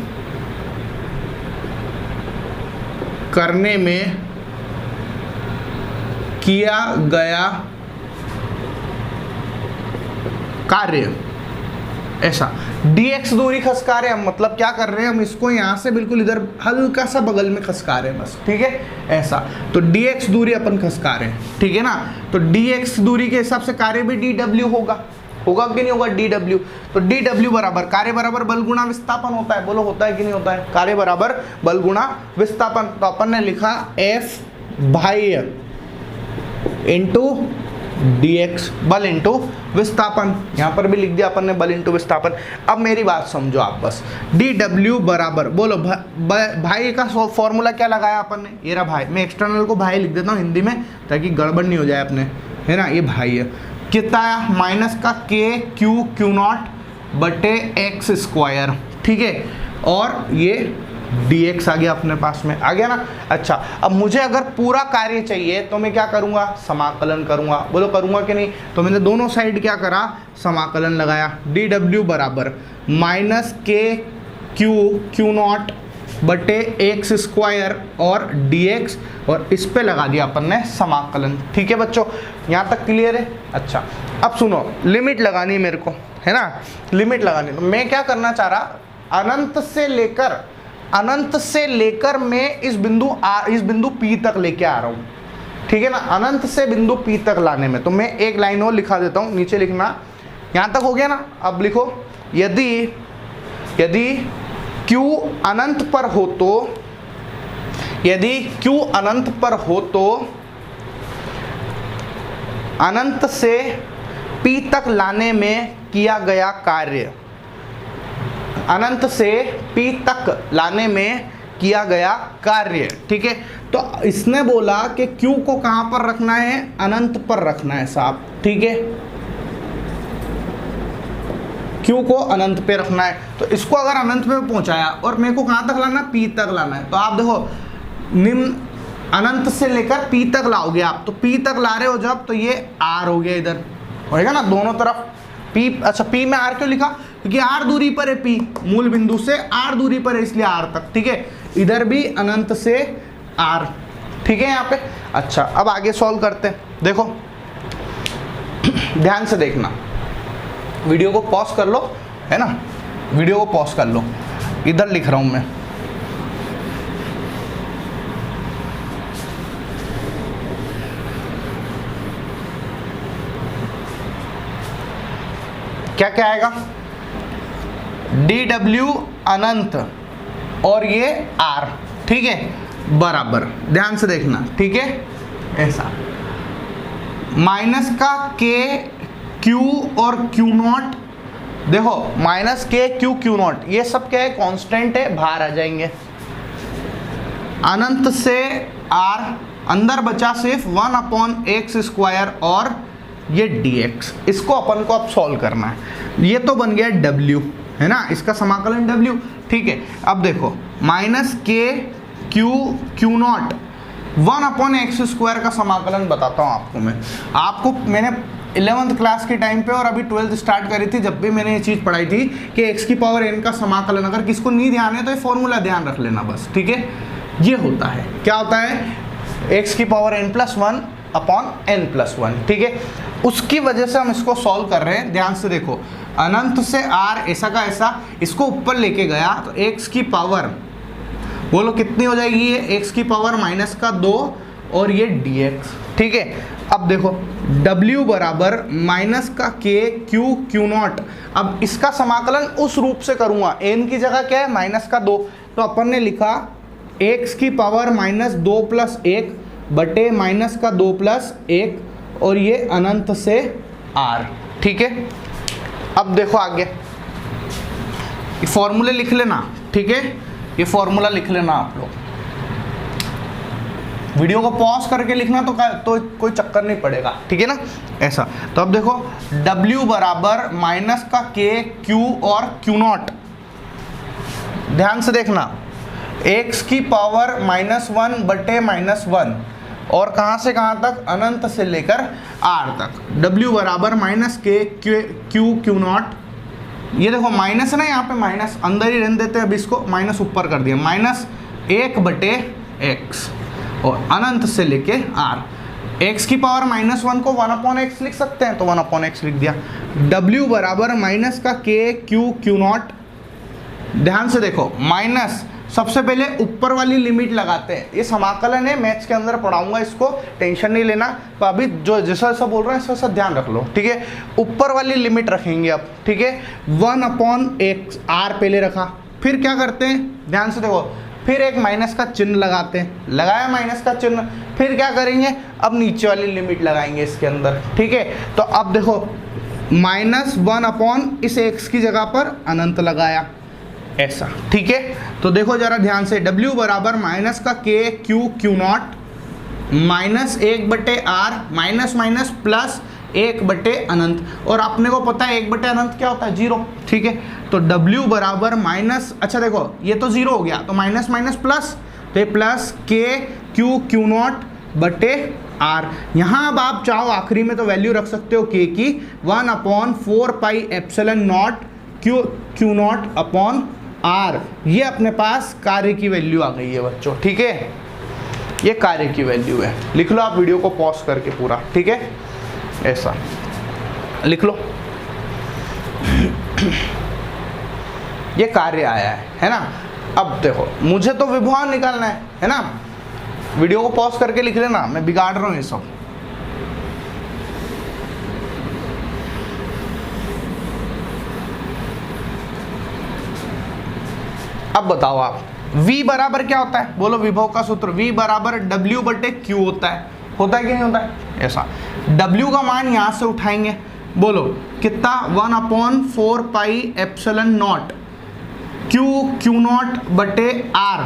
A: करने में किया गया कार्य, ऐसा। dx दूरी खसका रहे हम, मतलब क्या कर रहे हैं हम? इसको यहां से बिल्कुल इधर हल्का सा बगल में खसका रहे हैं बस, ठीक है। ऐसा तो dx दूरी अपन खसका रहे हैं, ठीक है ना। तो dx दूरी के हिसाब से कार्य भी dw होगा कि नहीं होगा? dw। तो dw बराबर कार्य बराबर बल गुणा विस्थापन होता है, बोलो होता है कि नहीं होता है? कार्य बराबर बल गुणा विस्थापन। तो अपन ने लिखा F बाह्य इंटू dx, बल इंटू विस्थापन, यहां पर भी लिख दिया अपन ने बल इंटू विस्थापन। अब मेरी बात समझो आप बस, dw बराबर, बोलो भाई का फॉर्मूला क्या लगाया अपन ने? ये रहा भाई, मैं एक्सटर्नल को भाई लिख देता हूँ हिंदी में ताकि गड़बड़ नहीं हो जाए अपने, है ना। ये भाई है, कितना आया? माइनस का K Q नॉट बटे एक्स स्क्वायर, ठीक है। और ये dx आ गया अपने पास में, आ गया ना। अच्छा, अब मुझे अगर पूरा कार्य चाहिए तो मैं क्या करूंगा? समाकलन करूंगा, बोलो करूंगा कि नहीं? तो मैंने दोनों साइड क्या करा? समाकलन लगाया। dw बराबर माइनस K Q नॉट बटे एक्स स्क्वायर और dx, और इस पे लगा दिया अपन ने समाकलन, ठीक है बच्चों। यहाँ तक क्लियर है? अच्छा, अब सुनो, लिमिट लगानी है मेरे को, है ना, लिमिट लगानी। तो मैं क्या करना चाह रहा, अनंत से लेकर मैं इस बिंदु P तक लेके आ रहा हूँ, ठीक है ना। अनंत से बिंदु P तक लाने में, तो मैं एक लाइन और लिखा देता हूँ, नीचे लिखना। यहाँ तक हो गया ना। अब लिखो, यदि Q अनंत पर हो तो, यदि Q अनंत पर हो तो अनंत से P तक लाने में किया गया कार्य, अनंत से P तक लाने में किया गया कार्य, ठीक है। तो इसने बोला कि Q को कहां पर रखना है? अनंत पर रखना है साहब, ठीक है। Q को अनंत पे रखना है, तो इसको अगर अनंत पे पहुंचाया और मेरे को कहां तक लाना? P तक लाना है। तो आप देखो निम्न अनंत से लेकर p तक लाओगे आप, तो p तक ला रहे हो जब, तो ये r हो गया, इधर होएगा ना दोनों तरफ p। अच्छा p में r क्यों लिखा, क्योंकि r दूरी पर है p, मूल बिंदु से r दूरी पर है इसलिए r तक, ठीक है। इधर भी अनंत से r, ठीक है यहाँ पे। अच्छा अब आगे सॉल्व करते हैं, देखो ध्यान से देखना, वीडियो को पॉज कर लो, है ना, वीडियो को पॉज कर लो, इधर लिख रहा हूं मैं। क्या क्या आएगा, dw अनंत और ये r, ठीक है, बराबर, ध्यान से देखना, ठीक है, ऐसा माइनस का k q और q नॉट, देखो minus k q q not ये सब क्या है, कांस्टेंट है, बाहर आ जाएंगे। अनंत से r, अंदर बचा सिर्फ 1/x² और ये dx, इसको अपन को अब सॉल्व करना है। ये तो बन गया w, है ना, इसका समाकलन w, ठीक है। अब देखो minus k q not 1/x² का समाकलन बताता हूँ आपको मैं। आपको मैंने 11th क्लास के टाइम पे और अभी 12th स्टार्ट करी थी, जब भी मैंने ये चीज़ पढ़ाई थी कि x⁴n का समाकलन, अगर किसको नहीं ध्यान है तो ये फॉर्मूला ध्यान रख लेना बस, ठीक है। ये होता है, क्या होता है, x⁴n+1/n+1, ठीक है। उसकी वजह से हम इसको सॉल्व कर रहे हैं, ध्यान से देखो, अनंत से r ऐसा का ऐसा, इसको ऊपर लेके गया तो x की पावर, बोलो कितनी हो जाएगी, ये x की पावर -2 और ये dx, ठीक है। अब देखो w बराबर माइनस का k q नॉट, अब इसका समाकलन उस रूप से करूंगा, n की जगह क्या है -2, तो अपन ने लिखा x की पावर -2 + 1 बटे -2 + 1 और ये अनंत से r, ठीक है। अब देखो आगे ये फॉर्मूले लिख लेना, ठीक है, ये फॉर्मूला लिख लेना आप लोग, वीडियो को पॉज करके लिखना तो कोई चक्कर नहीं पड़ेगा, ठीक है ना, ऐसा। तो अब देखो w बराबर माइनस का k q और q नॉट, ध्यान से देखना, x की पावर -1 बटे -1 और कहाँ से कहाँ तक, अनंत से लेकर r तक, w बराबर -k q नॉट, ये देखो माइनस है ना, यहाँ पे माइनस अंदर ही रहने देते हैं, अब इसको माइनस ऊपर कर दिया, -1 बटे x और अनंत से लेके r, x की पावर -1 को 1/x लिख सकते हैं, तो 1/x लिख दिया। w बराबर माइनस का k q नॉट, ध्यान से देखो माइनस, सबसे पहले ऊपर वाली लिमिट लगाते हैं, ये समाकलन है, मैथ्स के अंदर पढ़ाऊंगा, इसको टेंशन नहीं लेना, तो अभी जो जैसा जैसा बोल रहे हैं वैसा ध्यान रख लो, ठीक है। ऊपर वाली लिमिट रखेंगे अब, ठीक है, 1/x, r पहले रखा, फिर क्या करते हैं, ध्यान से देखो, फिर एक माइनस का चिन्ह लगाते हैं, लगाया माइनस का चिन्ह, फिर क्या करेंगे, अब नीचे वाली लिमिट लगाएंगे इसके अंदर, ठीक है। तो अब देखो -1 इस x की जगह पर अनंत लगाया, ऐसा, ठीक है। तो देखो जरा ध्यान से, w बराबर माइनस का k q नॉट -1 बटे r माइनस प्लस 1 बटे अनंत, और अपने को पता है 1 बटे अनंत क्या होता है, 0, ठीक है। तो w बराबर माइनस, अच्छा देखो ये तो 0 हो गया, तो माइनस प्लस, तो ये प्लस k q नॉट बटे r, यहाँ अब आप चाहो आखिरी में तो वैल्यू रख सकते हो k की, 1/4πε0 q नॉट अपॉन r, ये अपने पास कार्य की वैल्यू आ गई है बच्चों, ठीक है, ये कार्य की वैल्यू है, लिख लो आप वीडियो को पॉज करके पूरा, ठीक है, ऐसा लिख लो, ये कार्य आया है ना। अब देखो मुझे तो विभव निकालना है ना, वीडियो को पॉज करके लिख लेना, मैं बिगाड़ रहा हूँ ये सब। अब बताओ आप, v बराबर क्या होता है, बोलो विभव का सूत्र, v बराबर w बटे q होता है कि नहीं होता है, ऐसा। w का मान यहाँ से उठाएंगे, बोलो कितना, 1/4πε0 q नॉट बटे r,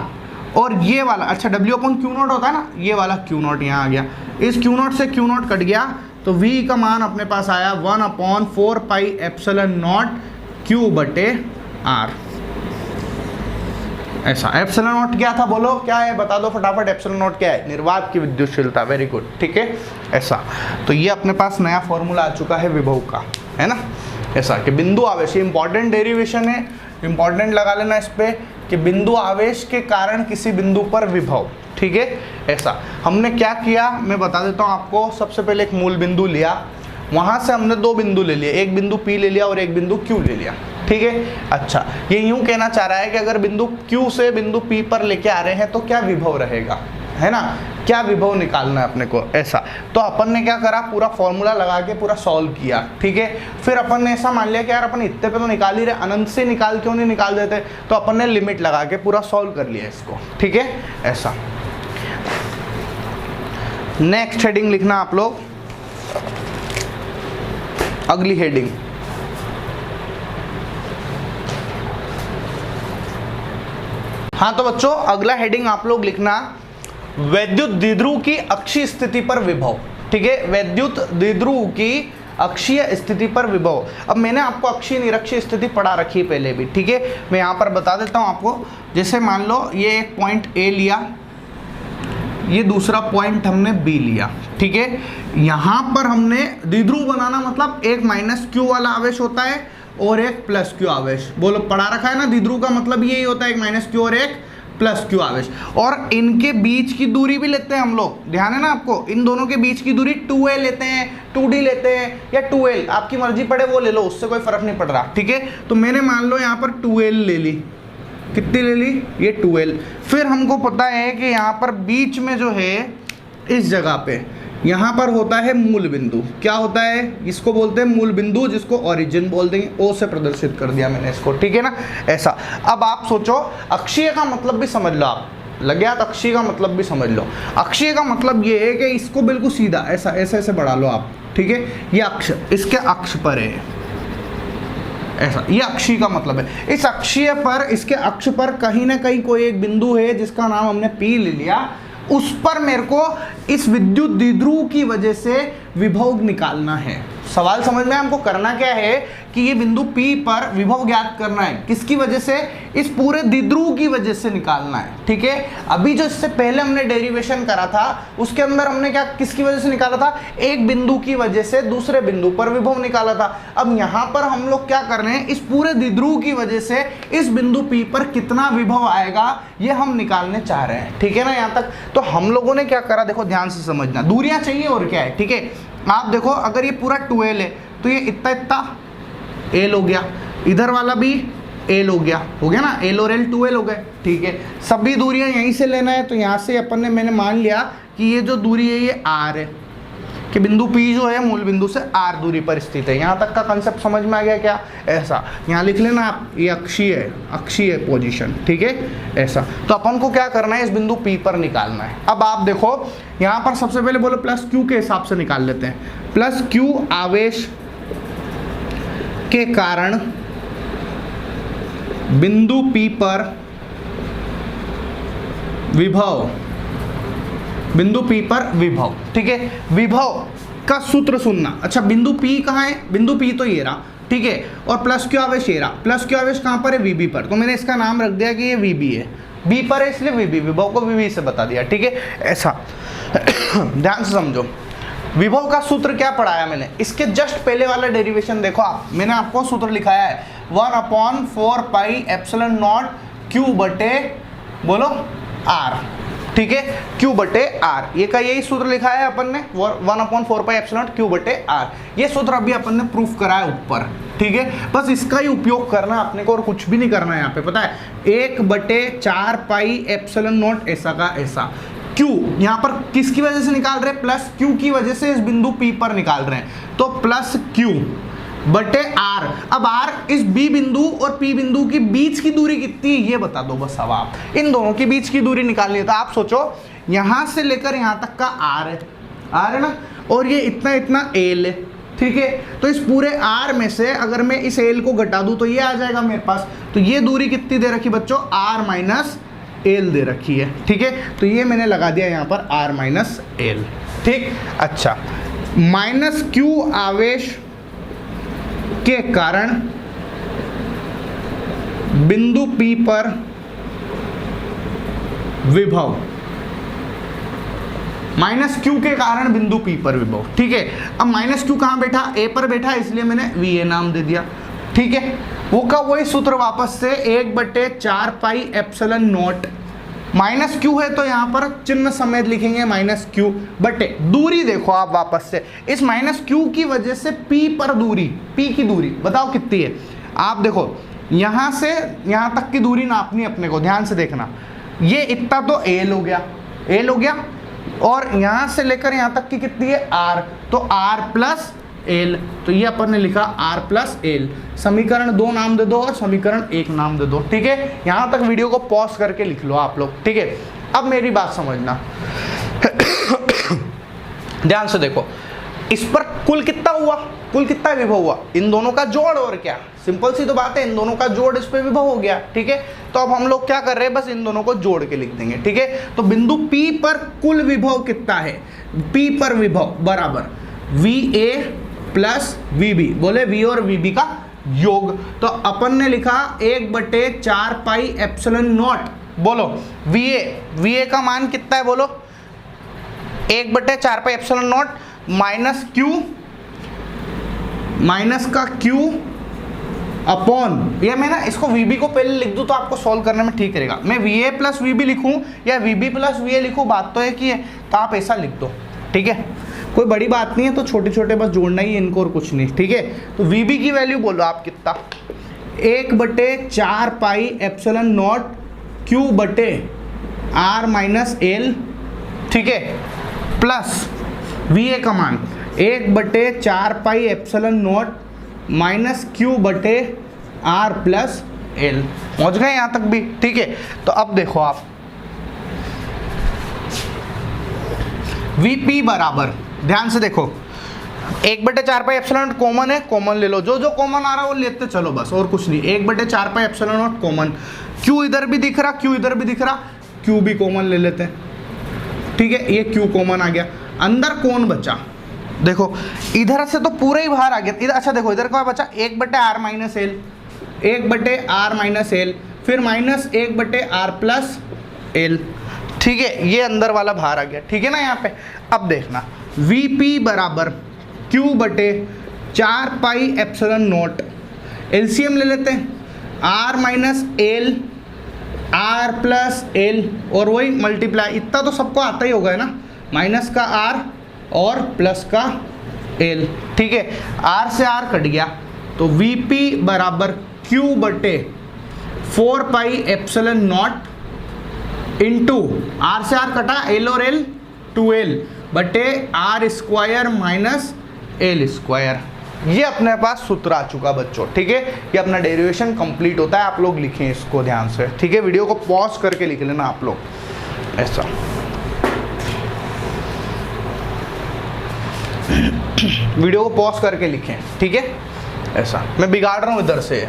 A: और ये वाला, अच्छा w/q नॉट होता है ना, ये वाला q नॉट यहाँ आ गया, इस q नॉट से q नॉट कट गया, तो v का मान अपने पास आया 1/4πε0 q बटे r, ऐसा। एप्सिलॉन नॉट क्या था, बोलो क्या है, बता दो फटाफट। एप्सिलॉन नॉट क्या है, निर्वात की विद्युतशीलता। वेरी गुड, ठीक है ऐसा। तो ये अपने पास नया फॉर्मूला आ चुका है विभव का, है ना। ऐसा कि बिंदु आवेश, ये इंपॉर्टेंट डेरिवेशन है, इंपॉर्टेंट लगा लेना इस पे कि बिंदु आवेश के कारण किसी बिंदु पर विभव, ठीक है ऐसा। हमने क्या किया मैं बता देता हूँ आपको। सबसे पहले एक मूल बिंदु लिया, वहां से हमने दो बिंदु ले लिए, एक बिंदु P ले लिया और एक बिंदु Q ले लिया, ठीक है अच्छा। ये यूं कहना चाह रहा है कि अगर बिंदु Q से बिंदु P पर लेके आ रहे हैं तो क्या विभव रहेगा, है ना, क्या विभव निकालना है अपने को, ऐसा। तो अपन ने क्या करा, पूरा फॉर्मूला लगा के पूरा सॉल्व किया, ठीक है। फिर अपन ने ऐसा मान लिया कि यार अपन इतने पे तो निकाल ही रहे, अनंत से निकाल क्यों नहीं निकाल देते, तो अपन ने लिमिट लगा के पूरा सॉल्व कर लिया इसको, ठीक है ऐसा। नेक्स्ट हेडिंग लिखना आप लोग, अगली हेडिंग, हाँ तो बच्चों अगला हेडिंग आप लोग लिखना वैद्युत द्विध्रुव की अक्षीय स्थिति पर विभव, ठीक है। वैद्युत द्विध्रुव की अक्षीय स्थिति पर विभव। अब मैंने आपको अक्षीय निरक्षीय स्थिति पढ़ा रखी है पहले भी, ठीक है। मैं यहाँ पर बता देता हूँ आपको। जैसे मान लो ये एक पॉइंट A लिया, ये दूसरा पॉइंट हमने B लिया, ठीक है। यहाँ पर हमने द्विध्रुव बनाना मतलब एक माइनस Q वाला आवेश होता है और एक प्लस Q आवेश। बोलो पढ़ा रखा है ना, द्विध्रुव का मतलब यही होता है, एक माइनस Q और एक प्लस Q आवेश। और इनके बीच की दूरी भी लेते हैं हम लोग, ध्यान है ना आपको। इन दोनों के बीच की दूरी 2a लेते हैं, 2d लेते हैं या 2l, आपकी मर्जी पड़े वो ले लो, उससे कोई फर्क नहीं पड़ रहा, ठीक है। तो मैंने मान लो यहाँ पर 2l ले ली, कितनी ले ली, ये 2l। फिर हमको पता है कि यहाँ पर बीच में जो है इस जगह पे यहाँ पर होता है मूल बिंदु। क्या होता है, इसको बोलते हैं मूल बिंदु, जिसको ओरिजिन बोल देंगे, ओ से प्रदर्शित कर दिया मैंने इसको, ठीक है ना ऐसा। अब आप सोचो अक्षीय का मतलब भी समझ लो, आप लग गया तो अक्षीय का मतलब भी समझ लो। अक्षीय का मतलब ये है कि इसको बिल्कुल सीधा ऐसा ऐसे ऐसे बढ़ा लो आप, ठीक है। ये अक्ष इसके अक्ष पर है ऐसा, ये अक्षीय का मतलब है। इस अक्षीय पर, इसके अक्ष पर कहीं ना कहीं कोई एक बिंदु है जिसका नाम हमने P ले लिया, उस पर मेरे को इस विद्युत द्विध्रुव की वजह से विभव निकालना है। सवाल समझ में, हमको करना क्या है कि ये बिंदु P पर विभव ज्ञात करना है, किसकी वजह से, इस पूरे द्विध्रुव की वजह से निकालना है, ठीक है। अभी जो इससे पहले हमने डेरिवेशन करा था उसके अंदर हमने क्या, किसकी वजह से निकाला था, एक बिंदु की वजह से दूसरे बिंदु पर विभव निकाला था। अब यहाँ पर हम लोग क्या कर रहे हैं, इस पूरे द्विध्रुव की वजह से इस बिंदु P पर कितना विभव आएगा ये हम निकालने चाह रहे हैं, ठीक है ना यहाँ तक। तो हम लोगों ने क्या करा, देखो ध्यान से समझना, दूरियां चाहिए और क्या है, ठीक है। आप देखो अगर ये पूरा 2l है तो ये इतना इतना l हो गया, इधर वाला भी l हो गया ना, l और l 2l हो गए, ठीक है। सभी दूरियां यहीं से लेना है, तो यहाँ से अपन ने, मैंने मान लिया कि ये जो दूरी है ये r है, कि बिंदु P जो है मूल बिंदु से r दूरी पर स्थित है। यहाँ तक का कंसेप्ट समझ में आ गया क्या, ऐसा। यहाँ लिख लेना आप, ये अक्षीय है, अक्षीय पोजीशन, ठीक है ऐसा। तो अपन को क्या करना है, इस बिंदु P पर निकालना है। अब आप देखो यहाँ पर सबसे पहले बोलो प्लस Q के हिसाब से निकाल लेते हैं। प्लस Q आवेश के कारण बिंदु P पर विभव, बिंदु P पर विभव, ठीक है। विभव का सूत्र सुनना। अच्छा बिंदु P कहाँ है, बिंदु P तो ये रहा, ठीक है। और प्लस Q आवेश ये रहा, प्लस Q आवेश कहाँ पर है, VB पर। तो मैंने इसका नाम रख दिया कि ये VB है, B पर है इसलिए VB, विभव को VB से बता दिया, ठीक है ऐसा। ध्यान से समझो, विभव का सूत्र क्या पढ़ाया मैंने, इसके जस्ट पहले वाला डेरिवेशन देखो आप, मैंने आपको सूत्र लिखाया है 1/4 पाई एप्सिलॉन नॉट Q बटे, बोलो R, ठीक है, Q बटे R। ये का यही सूत्र लिखा है अपन ने, 1/4 पाई एप्सिलॉन Q बटे R। ये सूत्र अभी अपन ने प्रूफ करा है ऊपर, ठीक है। बस इसका ही उपयोग करना अपने को और कुछ भी नहीं करना है यहाँ पे, पता है। 1/4 पाई एप्सिलॉन नॉट ऐसा का ऐसा। Q यहाँ पर किसकी वजह से निकाल रहे हैं, प्लस Q की वजह से इस बिंदु P पर निकाल रहे हैं, तो प्लस Q बटे R। अब R इस B बिंदु और P बिंदु की बीच की दूरी कितनी है ये बता दो बस। अब आप इन दोनों की बीच की दूरी निकालनी है, तो आप सोचो यहां से लेकर यहां तक का R है ना, और ये इतना इतना L है, ठीक है। तो इस पूरे R में से अगर मैं इस L को घटा दूं तो ये आ जाएगा मेरे पास। तो ये दूरी कितनी दे रखी बच्चों, R माइनस L दे रखी है, ठीक है। तो ये मैंने लगा दिया यहाँ पर R माइनस L, ठीक। अच्छा माइनस Q आवेश के कारण बिंदु P पर विभव, माइनस क्यू के कारण बिंदु P पर विभव। ठीक है, अब माइनस क्यू कहाँ बैठा, A पर बैठा, इसलिए मैंने VA नाम दे दिया। ठीक है, वो का वही सूत्र वापस से 1/4 पाई एप्सिलॉन नॉट, माइनस क्यू है तो यहाँ पर चिन्ह समेत लिखेंगे माइनस क्यू बटे दूरी। देखो आप वापस से इस माइनस क्यू की वजह से P पर दूरी, P की दूरी बताओ कितनी है। आप देखो यहाँ से यहाँ तक की दूरी नापनी अपने को, ध्यान से देखना। ये इतना तो L हो गया, L हो गया, और यहाँ से लेकर यहाँ तक की कितनी है R, तो R प्लस L, तो ये अपन ने लिखा R प्लस L। समीकरण 2 नाम दे दो और समीकरण 1 नाम दे दो। ठीक है, यहाँ तक वीडियो को पॉज करके लिख लो आप लोग। ठीक है, अब मेरी बात समझना ध्यान से देखो, इस पर कुल कितना हुआ, कुल कितना विभव हुआ, इन दोनों का जोड़, और क्या, सिंपल सी तो बात है, इन दोनों का जोड़ इस पे विभव हो गया। ठीक है, तो अब हम लोग क्या कर रहे हैं, बस इन दोनों को जोड़ के लिख देंगे। ठीक है, तो बिंदु P पर कुल विभव कितना है, P पर विभव बराबर VA प्लस VB, बोले V और VB का योग। तो अपन ने लिखा 1/4 पाई एप्सिलॉन नॉट, बोलो VA का मान कितना है, बोलो 1/4 पाई epsilon not minus Q, minus का Q अपॉन, ये मैं ना इसको VB को पहले लिख दूं तो आपको सॉल्व करने में ठीक रहेगा। मैं VA प्लस VB लिखूं या VB प्लस VA लिखूं, बात तो एक ही है, तो आप ऐसा लिख दो। ठीक है, कोई बड़ी बात नहीं है, तो छोटे छोटे बस जोड़ना ही है इनको और कुछ नहीं। ठीक है, तो VB की वैल्यू बोलो आप कितना, 1/4 पाई एप्सिलॉन नॉट Q बटे R माइनस L। ठीक है, प्लस VA का मान 1/4 पाई एप्सिलॉन नॉट माइनस Q बटे R प्लस L। पहुंच गए यहाँ तक भी। ठीक है, तो अब देखो आप VP बराबर, ध्यान से देखो 1/4 पाई एप्सिलॉन नॉट कॉमन है, कॉमन ले लो, जो जो कॉमन आ रहा है वो लेते चलो बस, और कुछ नहीं। 1/4 पाई एप्सिलॉन नॉट कॉमन, Q इधर भी दिख रहा, Q इधर भी दिख रहा, Q भी कॉमन ले लेते हैं। ठीक है, ये Q कॉमन आ गया, अंदर कौन बचा, देखो इधर से तो पूरा ही बाहर आ गया इधर। अच्छा देखो इधर क्या बचा, 1/R minus L, 1/R minus L, फिर माइनस 1/R प्लस L। ठीक है, ये अंदर वाला बाहर आ गया। ठीक है ना, यहाँ पे अब देखना VP बराबर Q बटे 4 पाई एप्सिलॉन नॉट, LCM ले लेते हैं, R minus L, R plus L, और वही मल्टीप्लाई, इतना तो सबको आता ही होगा है ना, माइनस का R और प्लस का L। ठीक है, R से R कट गया, तो VP बराबर Q बटे 4 pi epsilon not into R से R कटा, L और L 2L बटे R square minus L square. ये अपने पास सूत्र आ चुका बच्चों। ठीक है, ये अपना डेरिवेशन कंप्लीट होता है। आप लोग लिखें इसको ध्यान से। ठीक है, वीडियो को पॉज करके लिख लेना आप लोग ऐसा। वीडियो को पॉज करके लिखें। ठीक है, ऐसा मैं बिगाड़ रहा हूं इधर से।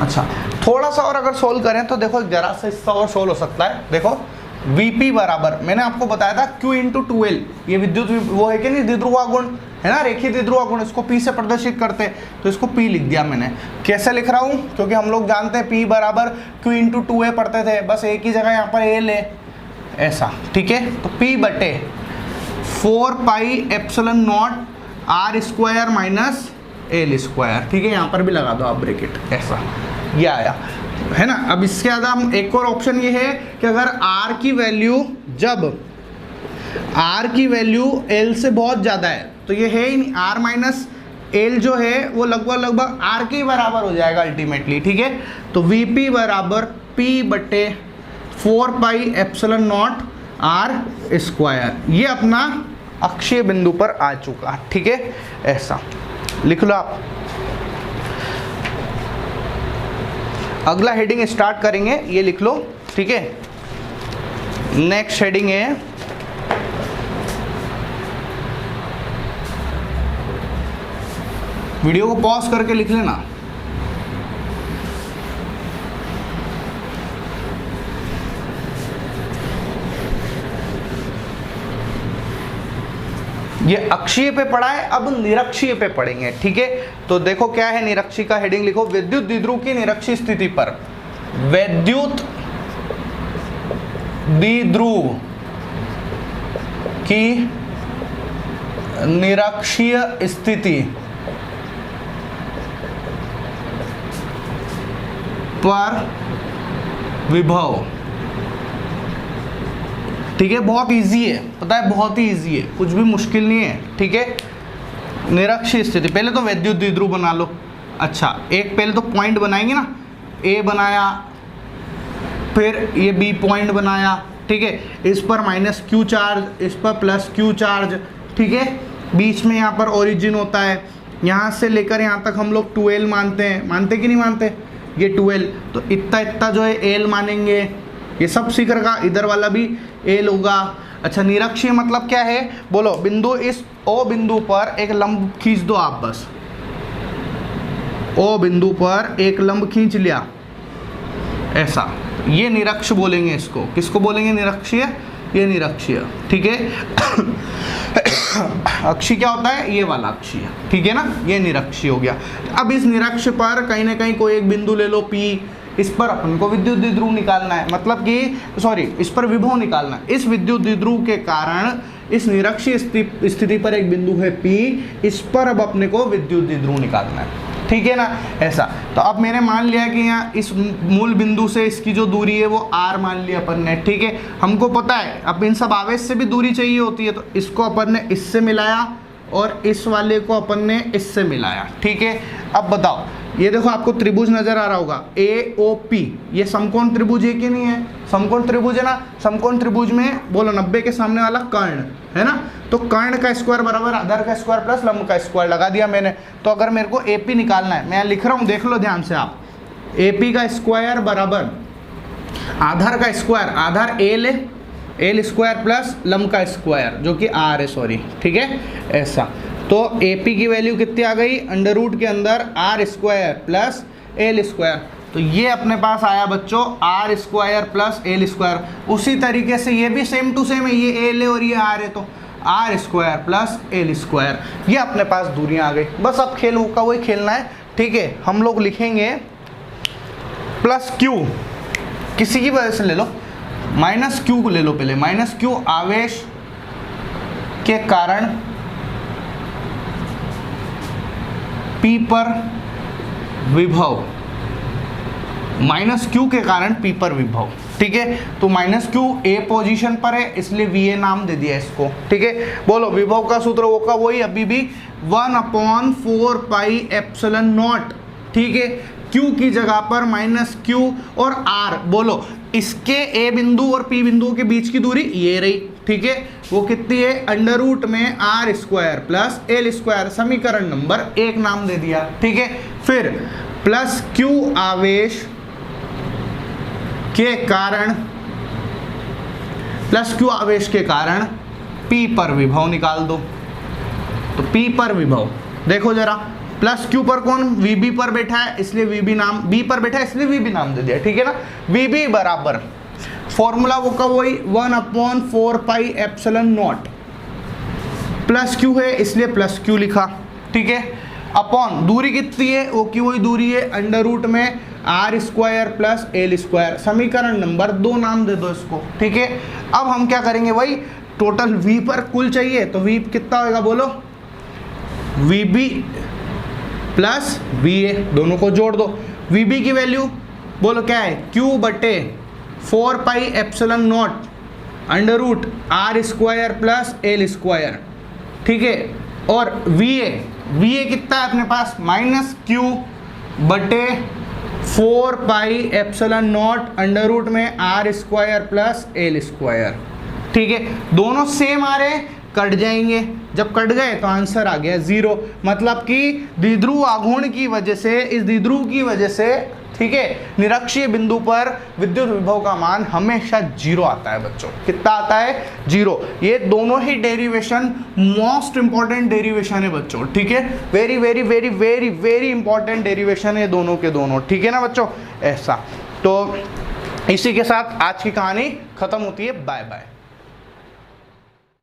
A: अच्छा, थोड़ा सा और अगर सोल्व करें तो देखो जरा सा हिस्सा और सोल्व हो सकता है। देखो VP बराबर, मैंने आपको बताया था Q इंटू 2L, ये विद्युत वो है कि नहीं, द्विध्रुवा गुण है ना, रेखीय द्विध्रुवा गुण, इसको P से प्रदर्शित करते हैं, तो इसको P लिख दिया मैंने। कैसे लिख रहा हूँ, क्योंकि हम लोग जानते हैं P बराबर Q इंटू 2A पढ़ते थे, बस एक ही जगह यहाँ पर A ले ऐसा। ठीक है, तो P बटे 4 pi epsilon not R square minus L square. ठीक है, यहाँ पर भी लगा दो आप ब्रैकेट ऐसा, ये आया है ना। अब इसके बाद हम एक और ऑप्शन ये है कि अगर R की वैल्यू, जब R की वैल्यू L से बहुत ज़्यादा है, तो ये है ही नहीं, R माइनस L जो है वो लगभग R के बराबर हो जाएगा अल्टीमेटली। ठीक है, तो VP बराबर P बटे 4 pi epsilon not R square. ये अपना अक्षीय बिंदु पर आ चुका। ठीक है, ऐसा लिख लो आप। अगला हेडिंग स्टार्ट करेंगे, ये लिख लो। ठीक है, नेक्स्ट हेडिंग है वीडियो को पॉज करके लिख लेना। ये अक्षीय पे पढ़ा है, अब निरक्षीय पे पढ़ेंगे। ठीक है, तो देखो क्या है निरक्षीय का हेडिंग लिखो, विद्युत द्विध्रुव की निरक्षीय स्थिति पर, विद्युत द्विध्रुव की निरक्षीय स्थिति पर विभव। ठीक है, बहुत इजी है, पता है बहुत ही इजी है, कुछ भी मुश्किल नहीं है। ठीक है, निरक्षीय स्थिति, पहले तो विद्युत द्विध्रुव बना लो। अच्छा, एक पहले तो पॉइंट बनाएंगे ना, ए बनाया, फिर ये बी पॉइंट बनाया। ठीक है, इस पर माइनस क्यू चार्ज, इस पर प्लस क्यू चार्ज। ठीक है, बीच में यहाँ पर ओरिजिन होता है, यहाँ से लेकर यहाँ तक हम लोग 2l मानते हैं, मानते कि नहीं मानते, ये 2l, तो इतना इतना जो है l मानेंगे, ये सब सीख रखा, इधर वाला भी l होगा। अच्छा, निरक्षीय मतलब क्या है बोलो, बिंदु, इस O बिंदु पर एक लंब खींच दो आप, बस O बिंदु पर एक लंब खींच लिया ऐसा, ये निरक्ष बोलेंगे इसको। किसको बोलेंगे निरक्षीय, ये निरक्षीय। ठीक है, अक्षीय क्या होता है, ये वाला अक्षीय। ठीक है ना, ये निरक्षीय हो गया। अब इस निरक्ष पर कहीं ना कहीं कोई एक बिंदु ले लो P, इस पर अपन को विद्युत द्विध्रुव निकालना है, मतलब कि सॉरी, इस पर विभव निकालना है। इस विद्युत द्विध्रुव के कारण इस निरक्षीय स्थिति पर एक बिंदु है P, इस पर अब अपने को विद्युत द्विध्रुव निकालना है। ठीक है ना, ऐसा। तो अब मैंने मान लिया कि यहाँ इस मूल बिंदु से इसकी जो दूरी है वो r मान लिया अपन ने। ठीक है, हमको पता है अब इन सब आवेश से भी दूरी चाहिए होती है, तो इसको अपन ने इससे मिलाया और इस वाले को अपन ने इससे मिलाया। ठीक है, अब बताओ, ये देखो आपको त्रिभुज नजर आ रहा होगा AOP, ये समकोण त्रिभुज है कि नहीं है, समकोण त्रिभुज है ना। समकोण त्रिभुज में बोलो 90 के सामने वाला कर्ण है ना, तो कर्ण का स्क्वायर बराबर आधार का स्क्वायर प्लस लंब का स्क्वायर लगा दिया मैंने। तो अगर मेरे को AP निकालना है, मैं यहाँ लिख रहा हूँ, देख लो ध्यान से आप, AP का स्क्वायर बराबर आधार का स्क्वायर, आधार L है, L स्क्वायर प्लस लंब का स्क्वायर जो कि R है, सॉरी। ठीक है, ऐसा। तो AP की वैल्यू कितनी आ गई, अंडर रूट के अंदर R square plus L square, तो ये अपने पास आया बच्चों R square plus L square. उसी तरीके से ये भी सेम टू सेम है, ये L है और ये R है, तो R square plus L square, ये अपने पास दूरियां आ गई। बस अब खेल का वही खेलना है। ठीक है, हम लोग लिखेंगे प्लस Q, किसी की वजह से ले लो, माइनस Q को ले लो पहले, माइनस Q आवेश के कारण P पर विभव, माइनस Q के कारण P पर विभव। ठीक है, तो माइनस Q A पोजीशन पर है इसलिए VA नाम दे दिया इसको। ठीक है, बोलो विभव का सूत्र होगा वही अभी भी 1/4 पाई एप्सिलॉन नॉट। ठीक है, Q की जगह पर माइनस Q और R, बोलो इसके A बिंदु और P बिंदु के बीच की दूरी ये रही। ठीक है, वो कितनी है, अंडर रूट में R square plus L square, समीकरण नंबर 1 नाम दे दिया। ठीक है, फिर प्लस Q आवेश के कारण, प्लस Q आवेश के कारण P पर विभव निकाल दो। तो P पर विभव देखो जरा, प्लस Q पर कौन, VB पर बैठा है इसलिए VB नाम, B पर बैठा है इसलिए VB नाम दे दिया। ठीक है ना, VB बराबर फॉर्मूला वो का वही 1/4 पाई एप्सिलॉन नॉट, प्लस Q है इसलिए प्लस Q लिखा। ठीक है, अपॉन दूरी कितनी है, वो की वही दूरी है, अंडर रूट में R square plus L square, समीकरण नंबर 2 नाम दे दो इसको। ठीक है, अब हम क्या करेंगे, वही टोटल V पर कुल चाहिए, तो V कितना होगा बोलो, VB प्लस VA, दोनों को जोड़ दो। VB की वैल्यू बोलो क्या है, Q बटे 4 pi epsilon naught under root R square plus L square. ठीक है, और VA कितना है अपने पास, माइनस Q बटे 4 pi epsilon naught under root में R square plus L square. ठीक है, दोनों सेम आ रहे हैं, कट जाएंगे, जब कट गए तो आंसर आ गया 0, मतलब कि द्विध्रुव आघूर्ण की वजह से, इस द्विध्रुव की वजह से, ठीक है, निरक्षीय बिंदु पर विद्युत विभव का मान हमेशा 0 आता है बच्चों। कितना आता है, 0। ये दोनों ही डेरिवेशन मोस्ट इंपॉर्टेंट डेरिवेशन है बच्चों। ठीक है, very very very very very important derivation है दोनों के दोनों। ठीक है ना बच्चों, ऐसा। तो इसी के साथ आज की कहानी खत्म होती है, बाय बाय।